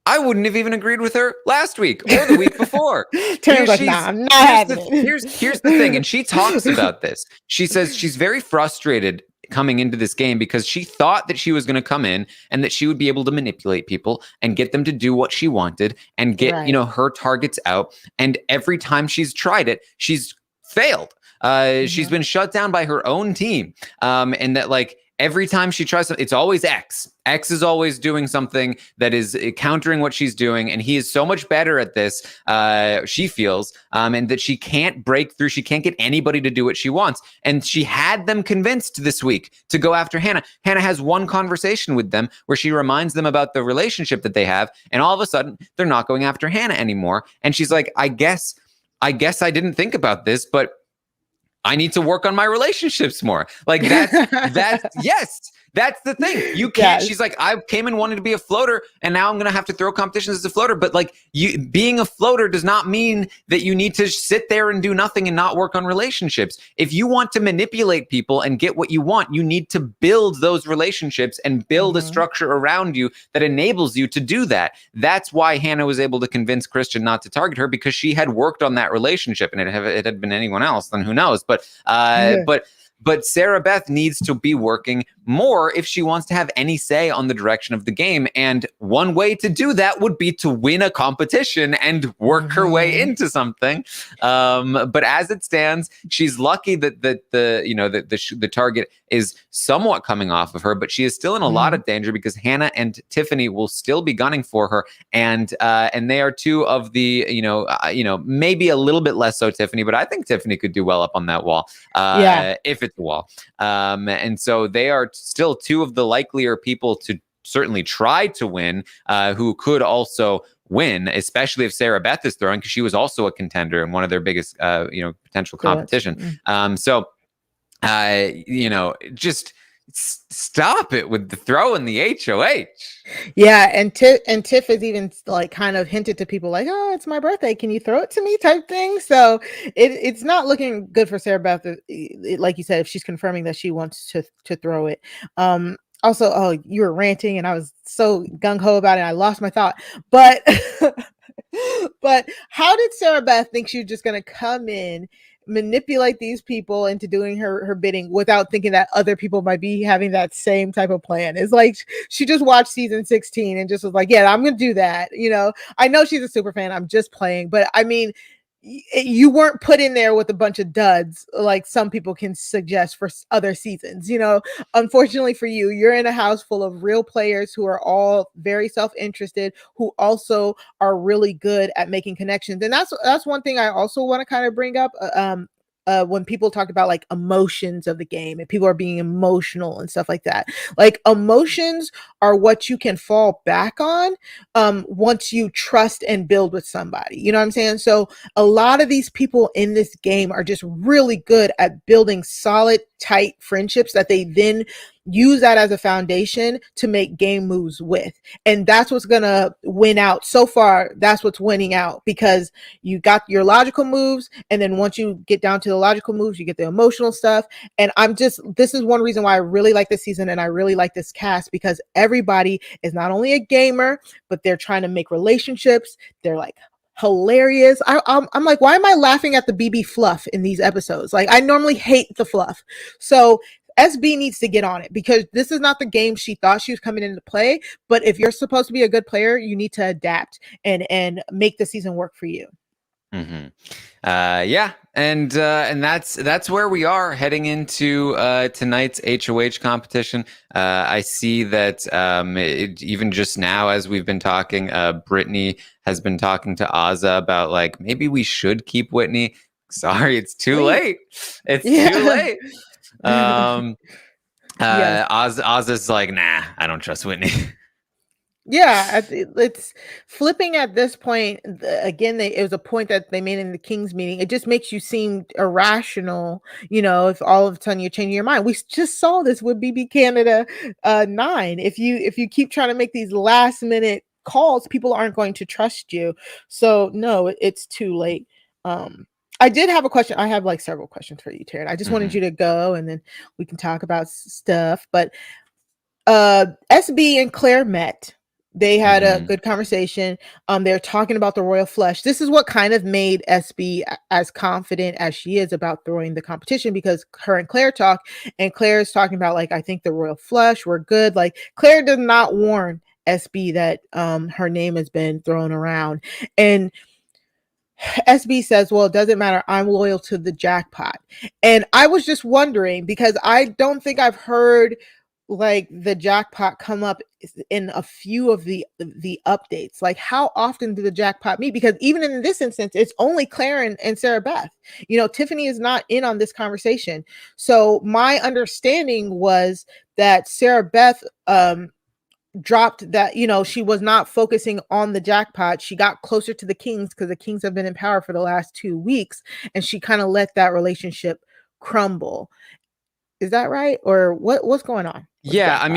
I wouldn't have even agreed with her last week or the week before. Taran's like, nah, I'm not having it. Here's the thing, and she talks about this. She says she's very frustrated coming into this game because she thought that she was going to come in and that she would be able to manipulate people and get them to do what she wanted and get her targets out. And every time she's tried it, she's failed. She's been shut down by her own team, and that every time she tries something, it's always X. X is always doing something that is countering what she's doing. And he is so much better at this, she feels, and that she can't break through. She can't get anybody to do what she wants. And she had them convinced this week to go after Hannah. Hannah has one conversation with them where she reminds them about the relationship that they have. And all of a sudden, they're not going after Hannah anymore. And she's like, I guess I didn't think about this, but I need to work on my relationships more. Like yes, that's the thing. You can't, she's like, I came in wanting to be a floater and now I'm going to have to throw competitions as a floater. But being a floater does not mean that you need to sit there and do nothing and not work on relationships. If you want to manipulate people and get what you want, you need to build those relationships and build a structure around you that enables you to do that. That's why Hannah was able to convince Christian not to target her, because she had worked on that relationship. And it had been anyone else, then who knows? But Sarah Beth needs to be working more if she wants to have any say on the direction of the game. And one way to do that would be to win a competition and work her way into something. But as it stands, she's lucky that the target is somewhat coming off of her, but she is still in a lot of danger because Hannah and Tiffany will still be gunning for her. And they are two of the, maybe a little bit less so Tiffany, but I think Tiffany could do well up on that wall. If it's a wall. And so they are still two of the likelier people to certainly try to win, who could also win, especially if Sarah Beth is throwing, because she was also a contender in one of their biggest, potential competition. Just stop it with the throw in the HOH. Yeah, and Tiff has even kind of hinted to people like, oh, it's my birthday, can you throw it to me type thing. So it's not looking good for Sarah Beth, like you said, if she's confirming that she wants to throw it. Also, oh, you were ranting and I was so gung-ho about it, I lost my thought. But but how did Sarah Beth think she was just gonna come in, manipulate these people into doing her bidding without thinking that other people might be having that same type of plan? It's like she just watched season 16 and just was like, yeah, I'm gonna do that. I know she's a super fan. I'm just playing, but I mean, you weren't put in there with a bunch of duds like some people can suggest for other seasons. Unfortunately for you, you're in a house full of real players who are all very self-interested, who also are really good at making connections. And that's one thing I also want to kind of bring up. When people talk about like emotions of the game and people are being emotional and stuff like that, like emotions are what you can fall back on once you trust and build with somebody. You know what I'm saying? So a lot of these people in this game are just really good at building solid, tight friendships that they then use that as a foundation to make game moves with. And that's what's going to win out. So far, that's what's winning out, because you got your logical moves. And then once you get down to the logical moves, you get the emotional stuff. And this is one reason why I really like this season and I really like this cast, because everybody is not only a gamer, but they're trying to make relationships. They're like hilarious. I'm like, why am I laughing at the BB fluff in these episodes? Like, I normally hate the fluff. So SB needs to get on it, because this is not the game she thought she was coming in to play. But if you're supposed to be a good player, you need to adapt and make the season work for you. Mm-hmm. Yeah, and that's where we are heading into tonight's HOH competition. I see that even just now, as we've been talking, Brittany has been talking to Ozza about like maybe we should keep Whitney. Sorry, it's too late. It's too late. Yes. Ozza's like, nah, I don't trust Whitney. Yeah, it's flipping at this point. Again, it was a point that they made in the Kings meeting. It just makes you seem irrational, if all of a sudden you're changing your mind. We just saw this with BB Canada 9. If you keep trying to make these last minute calls, people aren't going to trust you. So no, it's too late. I did have a question. I have like several questions for you, Taran. I just wanted you to go, and then we can talk about stuff. But SB and Claire met. They had a good conversation. They're talking about the royal flush. This is what kind of made SB as confident as she is about throwing the competition, because her and Claire talk, and Claire is talking about like, I think the royal flush, we're good. Like, Claire does not warn SB that her name has been thrown around. And SB says, well, it doesn't matter. I'm loyal to the jackpot. And I was just wondering, because I don't think I've heard like the jackpot come up in a few of the updates. Like, how often do the jackpot meet? Because even in this instance, it's only Claire and Sarah Beth. Tiffany is not in on this conversation. So my understanding was that Sarah Beth dropped that, she was not focusing on the jackpot. She got closer to the Kings because the Kings have been in power for the last 2 weeks, and she kind of let that relationship crumble. Is that right? Or what's going on? Yeah, I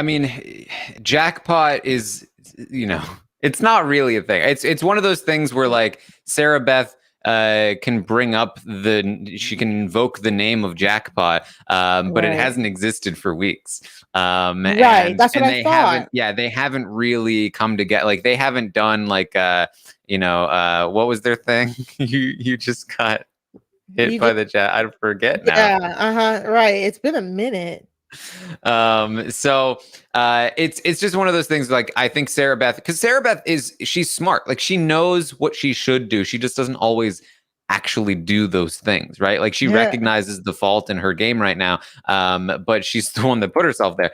mean jackpot is, it's not really a thing. It's one of those things where like Sarah Beth can bring up she can invoke the name of jackpot, but it hasn't existed for weeks. Right, that's what I thought. They haven't really come together. Like, they haven't done like what was their thing? you just got hit by the jet. I forget now. Yeah, right. It's been a minute. So it's just one of those things. Like, I think Sarah Beth, because Sarah Beth she's smart. Like, she knows what she should do. She just doesn't always actually do those things, right? Like, she recognizes the fault in her game right now, but she's the one that put herself there.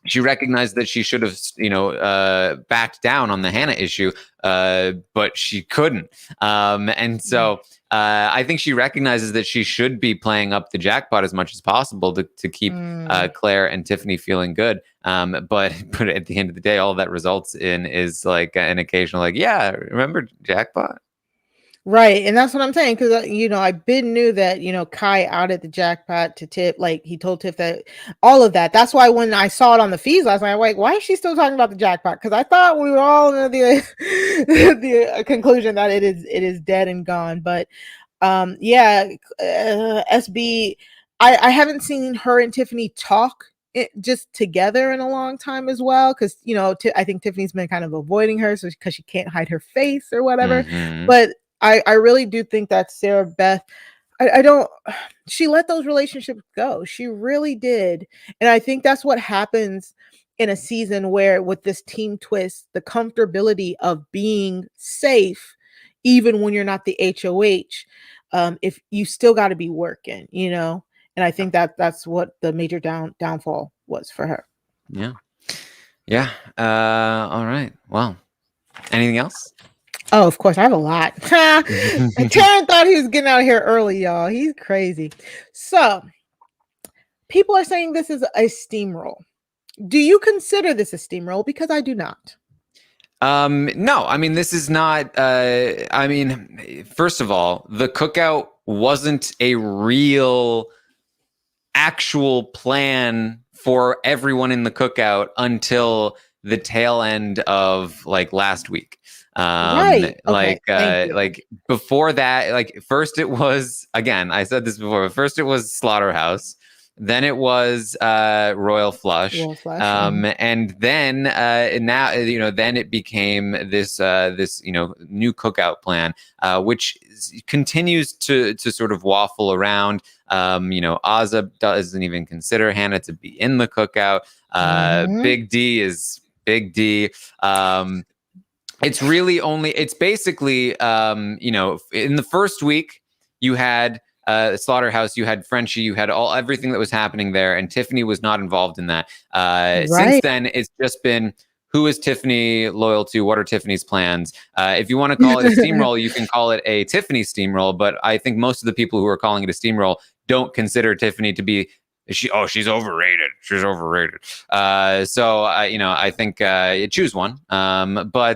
She recognized that she should have, backed down on the Hannah issue, but she couldn't. And so I think she recognizes that she should be playing up the jackpot as much as possible to keep Claire and Tiffany feeling good. But at the end of the day, all that results in is like an occasional, like, yeah, remember jackpot? Right. And that's what I'm saying. Cause I knew that, Kai outed the jackpot to Tiff. Like, he told Tiff that all of that. That's why when I saw it on the feeds last night, I'm like, why is she still talking about the jackpot? Cause I thought we were all in the conclusion that it is dead and gone. But SB, I haven't seen her and Tiffany talk just together in a long time as well, because I think Tiffany's been kind of avoiding her, so because she can't hide her face or whatever. Hmm. But I really do think that Sarah Beth, I don't, she let those relationships go. She really did. And I think that's what happens in a season where, with this team twist, the comfortability of being safe, even when you're not the HOH, if you still got to be working. And I think that that's what the major downfall was for her. Yeah. Yeah. All right. Well, anything else? Oh, of course, I have a lot. Taran thought he was getting out of here early, y'all. He's crazy. So, people are saying this is a steamroll. Do you consider this a steamroll? Because I do not. No, I mean, this is not, I mean, first of all, the cookout wasn't a real actual plan for everyone in the cookout until the tail end of like last week. Right. Okay. Thank you. Like before that, like first it was, again, I said this before, but first it was Slaughterhouse, then it was Royal Flush. Royal Flush. And then now then it became this new cookout plan, which continues to sort of waffle around. Azza doesn't even consider Hannah to be in the cookout. Big D is Big D. It's basically, in the first week, you had Slaughterhouse, you had Frenchie, you had everything that was happening there, and Tiffany was not involved in that. Since then, it's just been, who is Tiffany loyal to? What are Tiffany's plans? If you want to call it a steamroll, you can call it a Tiffany steamroll, but I think most of the people who are calling it a steamroll don't consider Tiffany to be, she's overrated. She's overrated. I think choose one. I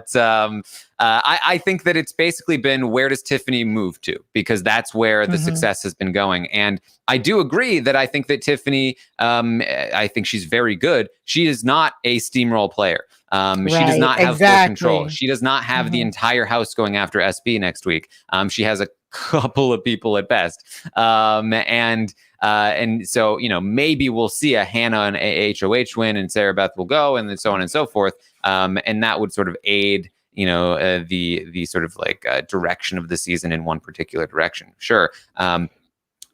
think that it's basically been, where does Tiffany move to? Because that's where the success has been going. And I do agree that I think that Tiffany, I think she's very good. She is not a steamroll player. She does not have full control. She does not have the entire house going after SB next week. She has a couple of people at best. And so, maybe we'll see a Hannah and a HOH win, and Sarah Beth will go, and then so on and so forth. And that would sort of aid, the sort of like direction of the season in one particular direction. Sure.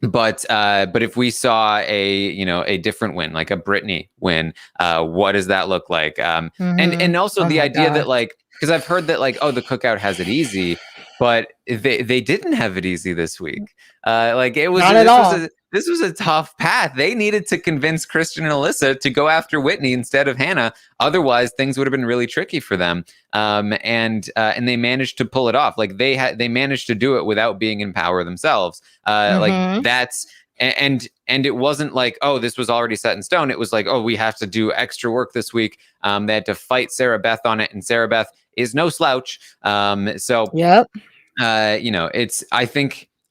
But if we saw a different win, like a Britney win, what does that look like? And also the idea that, like, because I've heard that, like, the cookout has it easy, but they didn't have it easy this week. Like, it was not at all. This was a tough path. They needed to convince Christian and Alyssa to go after Whitney instead of Hannah. Otherwise, things would have been really tricky for them. And they managed to pull it off. Like, they managed to do it without being in power themselves. Like, that's, and it wasn't like, this was already set in stone. It was like, we have to do extra work this week. They had to fight Sarah Beth on it, and Sarah Beth is no slouch. Yep.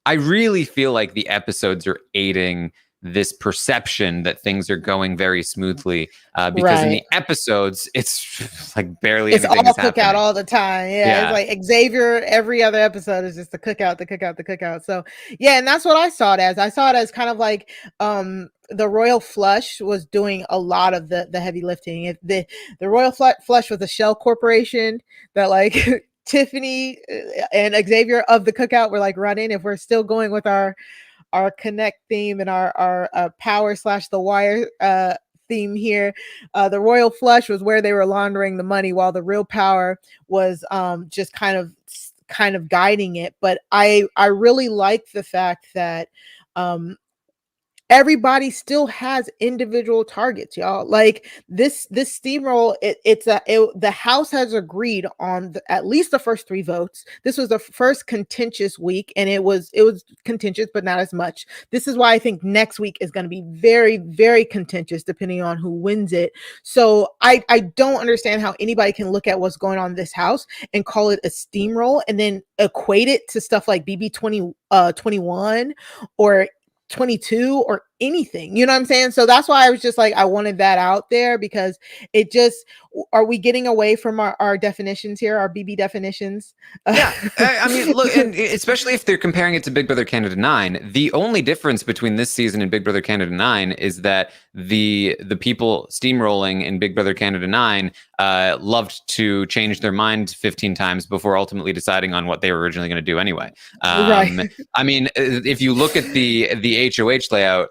I really feel like the episodes are aiding this perception that things are going very smoothly, because in the episodes, it's like barely anything is happening. It's all cookout all the time. Yeah, it's like Xavier, every other episode is just the cookout. So yeah, and that's what I saw it as. I saw it as kind of like the Royal Flush was doing a lot of the heavy lifting. If the Royal Flush was a shell corporation that, like, Tiffany and Xavier of the cookout were like running, if we're still going with our connect theme and our power / the wire theme here, the Royal Flush was where they were laundering the money, while the real power was just kind of guiding it. But I really like the fact that everybody still has individual targets, y'all. Like, this steamroll, the house has agreed on at least the first 3 votes. This was the first contentious week, and it was contentious, but not as much. This is why I think next week is going to be very, very contentious, depending on who wins it. So I don't understand how anybody can look at what's going on in this house and call it a steamroll, and then equate it to stuff like BB 21 or 22, or anything. You know what I'm saying? So that's why I was just like, I wanted that out there, because it just, are we getting away from our definitions here, our BB definitions? Yeah, I mean, look, and especially if they're comparing it to Big Brother Canada 9, the only difference between this season and Big Brother Canada 9 is that the people steamrolling in Big Brother Canada 9 loved to change their mind 15 times before ultimately deciding on what they were originally going to do anyway. Right. I mean, if you look at the HOH layout,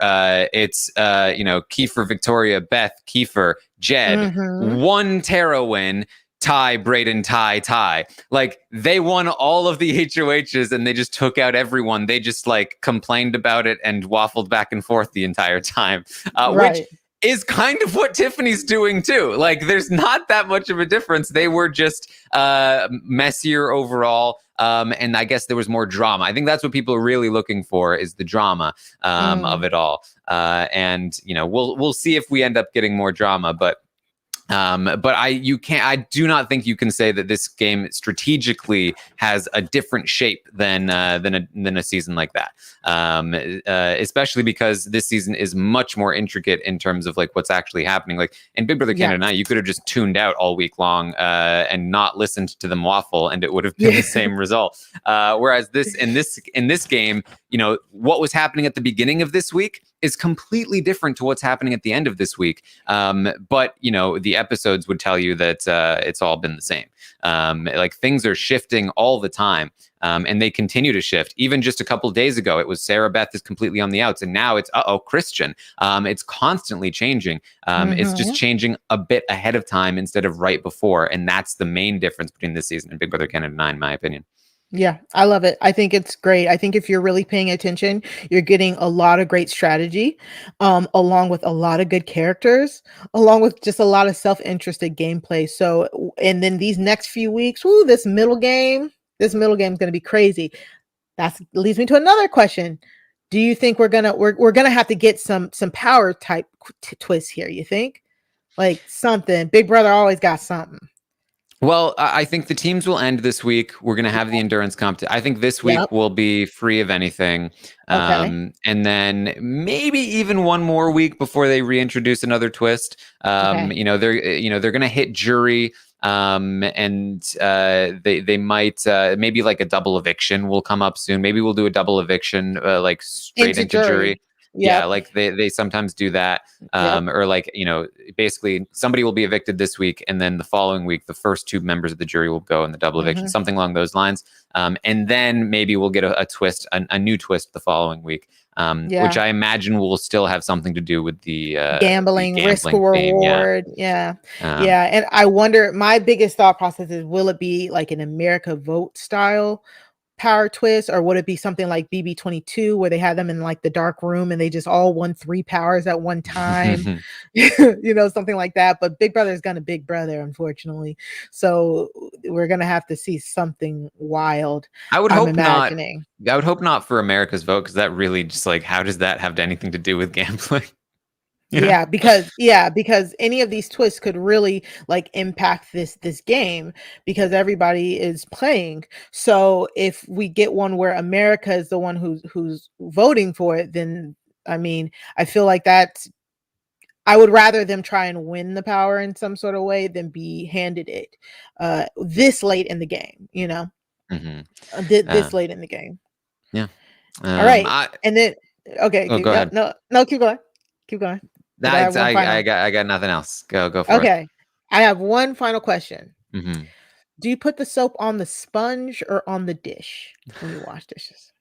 it's Kiefer, Victoria, Beth, Kiefer, Jed, Mm-hmm. one Tara win. Ty, Braden, Ty. Like, they won all of the HOHs and they just took out everyone. They just like complained about it and waffled back and forth the entire time, which Right. is kind of what Tiffany's doing too. Like, there's not that much of a difference. They were just messier overall. And I guess there was more drama. I think that's what people are really looking for, is the drama of it all. And we'll see if we end up getting more drama, but I do not think you can say that this game strategically has a different shape than a season like that. Especially because this season is much more intricate in terms of like what's actually happening. Like in Big Brother Canada 9, you could have just tuned out all week long and not listened to them waffle, and it would have been the same result. Whereas in this game, what was happening at the beginning of this week is completely different to what's happening at the end of this week. But the episodes would tell you that it's all been the same. Like, things are shifting all the time, and they continue to shift. Even just a couple of days ago, it was Sarah Beth is completely on the outs, and now it's Christian. It's constantly changing. It's just changing a bit ahead of time instead of right before, and that's the main difference between this season and Big Brother Canada 9, in my opinion. Yeah, I love it. I think it's great. I think if you're really paying attention, you're getting a lot of great strategy, along with a lot of good characters, along with just a lot of self-interested gameplay. So, and then these next few weeks, this middle game is going to be crazy. That leads me to another question. Do you think we're gonna have to get some power type twists here? You think, like, something? Big Brother always got something. Well, I think the teams will end this week. We're going to have the endurance competition. I think this week Yep. will be free of anything. Okay. And then maybe even one more week before they reintroduce another twist. Okay. They're going to hit jury. And they might maybe like a double eviction will come up soon. Maybe we'll do a double eviction like straight into jury. Yeah, Yep. like they sometimes do that. Yep. Or like, basically somebody will be evicted this week, and then the following week, the first two members of the jury will go in the double eviction, something along those lines. And then maybe we'll get a twist, a new twist the following week, which I imagine will still have something to do with the gambling risk theme. reward. Yeah. And I wonder, my biggest thought process is, will it be like an America Vote style power twist, or would it be something like BB22 where they had them in like the dark room and they just all won 3 powers at one time? Something like that. But Big Brother is gonna Big Brother, unfortunately, so we're gonna have to see something wild. I would I'm hope imagining. not. I would hope not for America's Vote, because that really just, like, how does that have anything to do with gambling? Because any of these twists could really like impact this game, because everybody is playing. So if we get one where America is the one who's voting for it, then I mean, I feel like I would rather them try and win the power in some sort of way than be handed it this late in the game, this late in the game. Yeah. All right. And then okay, go ahead. No, keep going. I have one final. I got nothing else. Go for it. Okay. I have one final question. Mm-hmm. Do you put the soap on the sponge or on the dish when you wash dishes?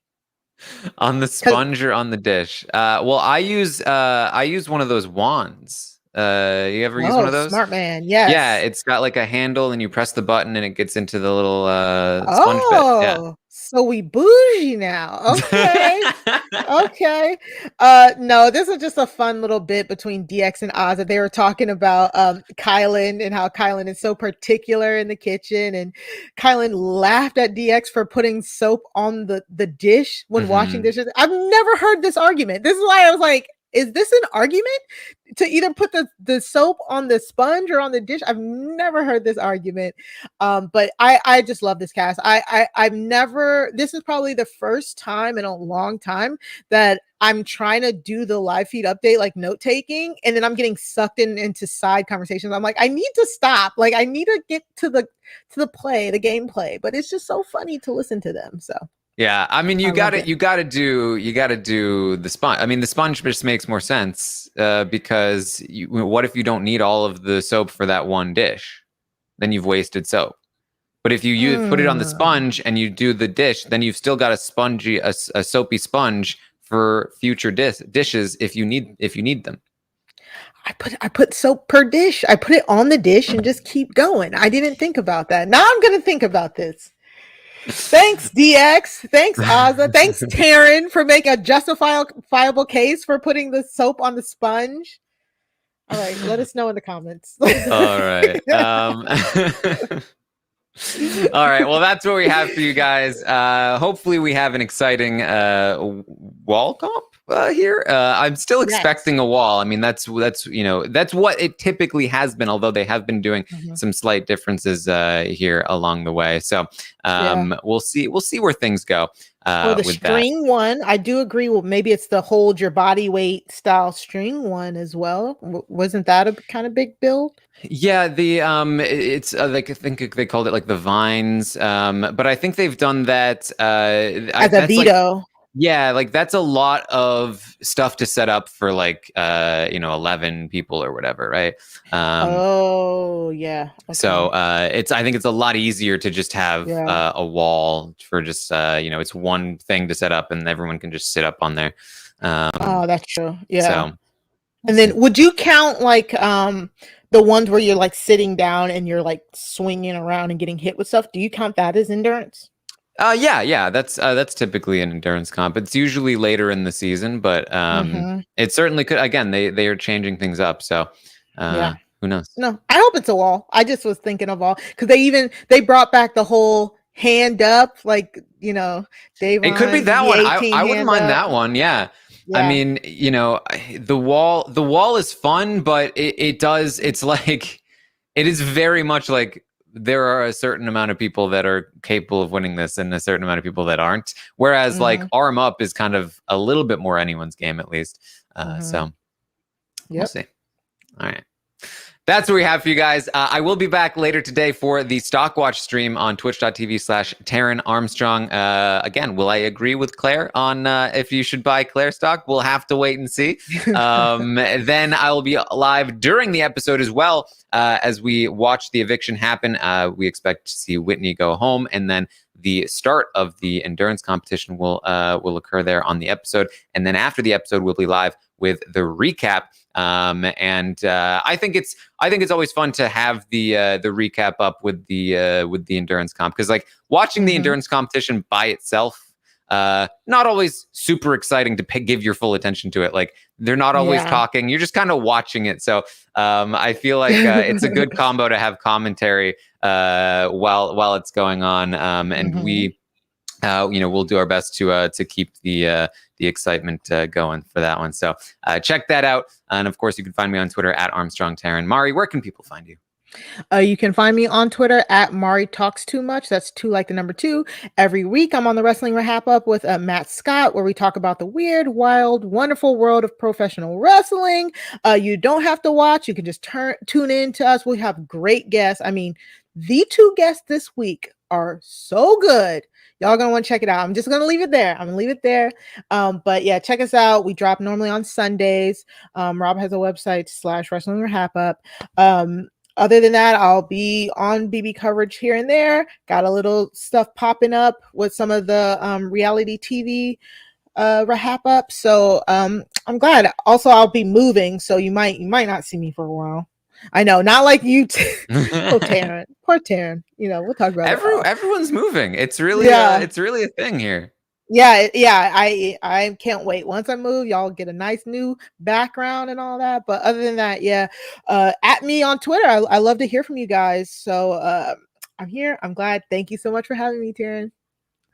On the sponge or on the dish? Well, I use one of those wands. You ever use one of those? Smart man. Yes. Yeah, it's got like a handle, and you press the button, and it gets into the little sponge bit. Yeah. So we bougie now. Okay. Okay. No, this is just a fun little bit between DX and Oz that they were talking about Kylan, and how Kylan is so particular in the kitchen, and Kylan laughed at DX for putting soap on the dish when washing dishes. I've never heard this argument. This is why I was like, is this an argument? to either put the soap on the sponge or on the dish. I've never heard this argument. But I just love this cast. I've never, this is probably the first time in a long time that I'm trying to do the live feed update, like note taking, and then I'm getting sucked into side conversations. I'm like, I need to stop. Like, I need to get to the gameplay, but it's just so funny to listen to them. So yeah, I mean, I love it. you got to do the sponge. I mean, the sponge just makes more sense because what if you don't need all of the soap for that one dish? Then you've wasted soap. But if you put it on the sponge and you do the dish, then you've still got a soapy sponge for future dishes if you need them. I put soap per dish. I put it on the dish and just keep going. I didn't think about that. Now I'm gonna think about this. Thanks, DX. Thanks, Ozza. Thanks, Taran, for making a justifiable case for putting the soap on the sponge. All right, let us know in the comments. All right. All right. Well, that's what we have for you guys. Hopefully, we have an exciting wall comp here. I'm still expecting a wall. I mean, that's what it typically has been. Although they have been doing some slight differences here along the way. So we'll see. We'll see where things go. Or the string one. I do agree. Well, maybe it's the hold your body weight style string one as well. Wasn't that a kind of big build? Yeah, it's like I think they called it like the vines, but I think they've done that as a veto. Like, yeah, like that's a lot of stuff to set up for like 11 people or whatever, right? Oh yeah. Okay. So I think it's a lot easier to just have a wall for just it's one thing to set up and everyone can just sit up on there. Oh, that's true. Yeah. So, and then would you count like the ones where you're like sitting down and you're like swinging around and getting hit with stuff? Do you count that as endurance? Yeah, that's typically an endurance comp. It's usually later in the season, but it certainly could. Again, they are changing things up, so who knows? No, I hope it's a wall. I just was thinking of all because they brought back the whole hand up, like Dave. It could be that one. I wouldn't mind that one. Yeah. I mean, the wall is fun, but it's like, it is very much like there are a certain amount of people that are capable of winning this and a certain amount of people that aren't. Whereas like arm up is kind of a little bit more anyone's game, at least. So we'll see. All right. That's what we have for you guys. I will be back later today for the Stockwatch stream on twitch.tv/Taran Armstrong. Again, will I agree with Claire on if you should buy Claire stock? We'll have to wait and see. Then I will be live during the episode as well as we watch the eviction happen. We expect to see Whitney go home, and then the start of the endurance competition will occur there on the episode. And then after the episode, we'll be live with the recap. I think it's always fun to have the recap up with the endurance comp, because like watching the endurance competition by itself, not always super exciting to give your full attention to it. Like they're not always talking; you're just kind of watching it. So I feel like it's a good combo to have commentary while it's going on, and we. We'll do our best to keep the excitement going for that one. So check that out. And of course, you can find me on Twitter @ArmstrongTaran. Mari, where can people find you? You can find me on Twitter @Mari Talks Too Much. That's 2 like the number 2. Every week, I'm on the Wrestling Wrap Up with Matt Scott, where we talk about the weird, wild, wonderful world of professional wrestling. You don't have to watch. You can just tune in to us. We have great guests. I mean, the 2 guests this week are so good. Y'all gonna want to check it out. I'm just gonna leave it there. But yeah, check us out. We drop normally on Sundays. Rob has a website /Wrestling Wrap Up. Other than that, I'll be on BB coverage here and there. Got a little stuff popping up with some of the reality TV wrap up. So I'm glad. Also, I'll be moving, so you might not see me for a while. I know, not like you. Poor Taran. We'll talk about it. Everyone's moving. It's really a thing here. Yeah. I can't wait. Once I move, y'all get a nice new background and all that. But other than that, at me on Twitter. I love to hear from you guys. So I'm here. I'm glad. Thank you so much for having me, Taran.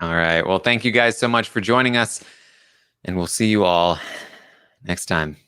All right. Well, thank you guys so much for joining us, and we'll see you all next time.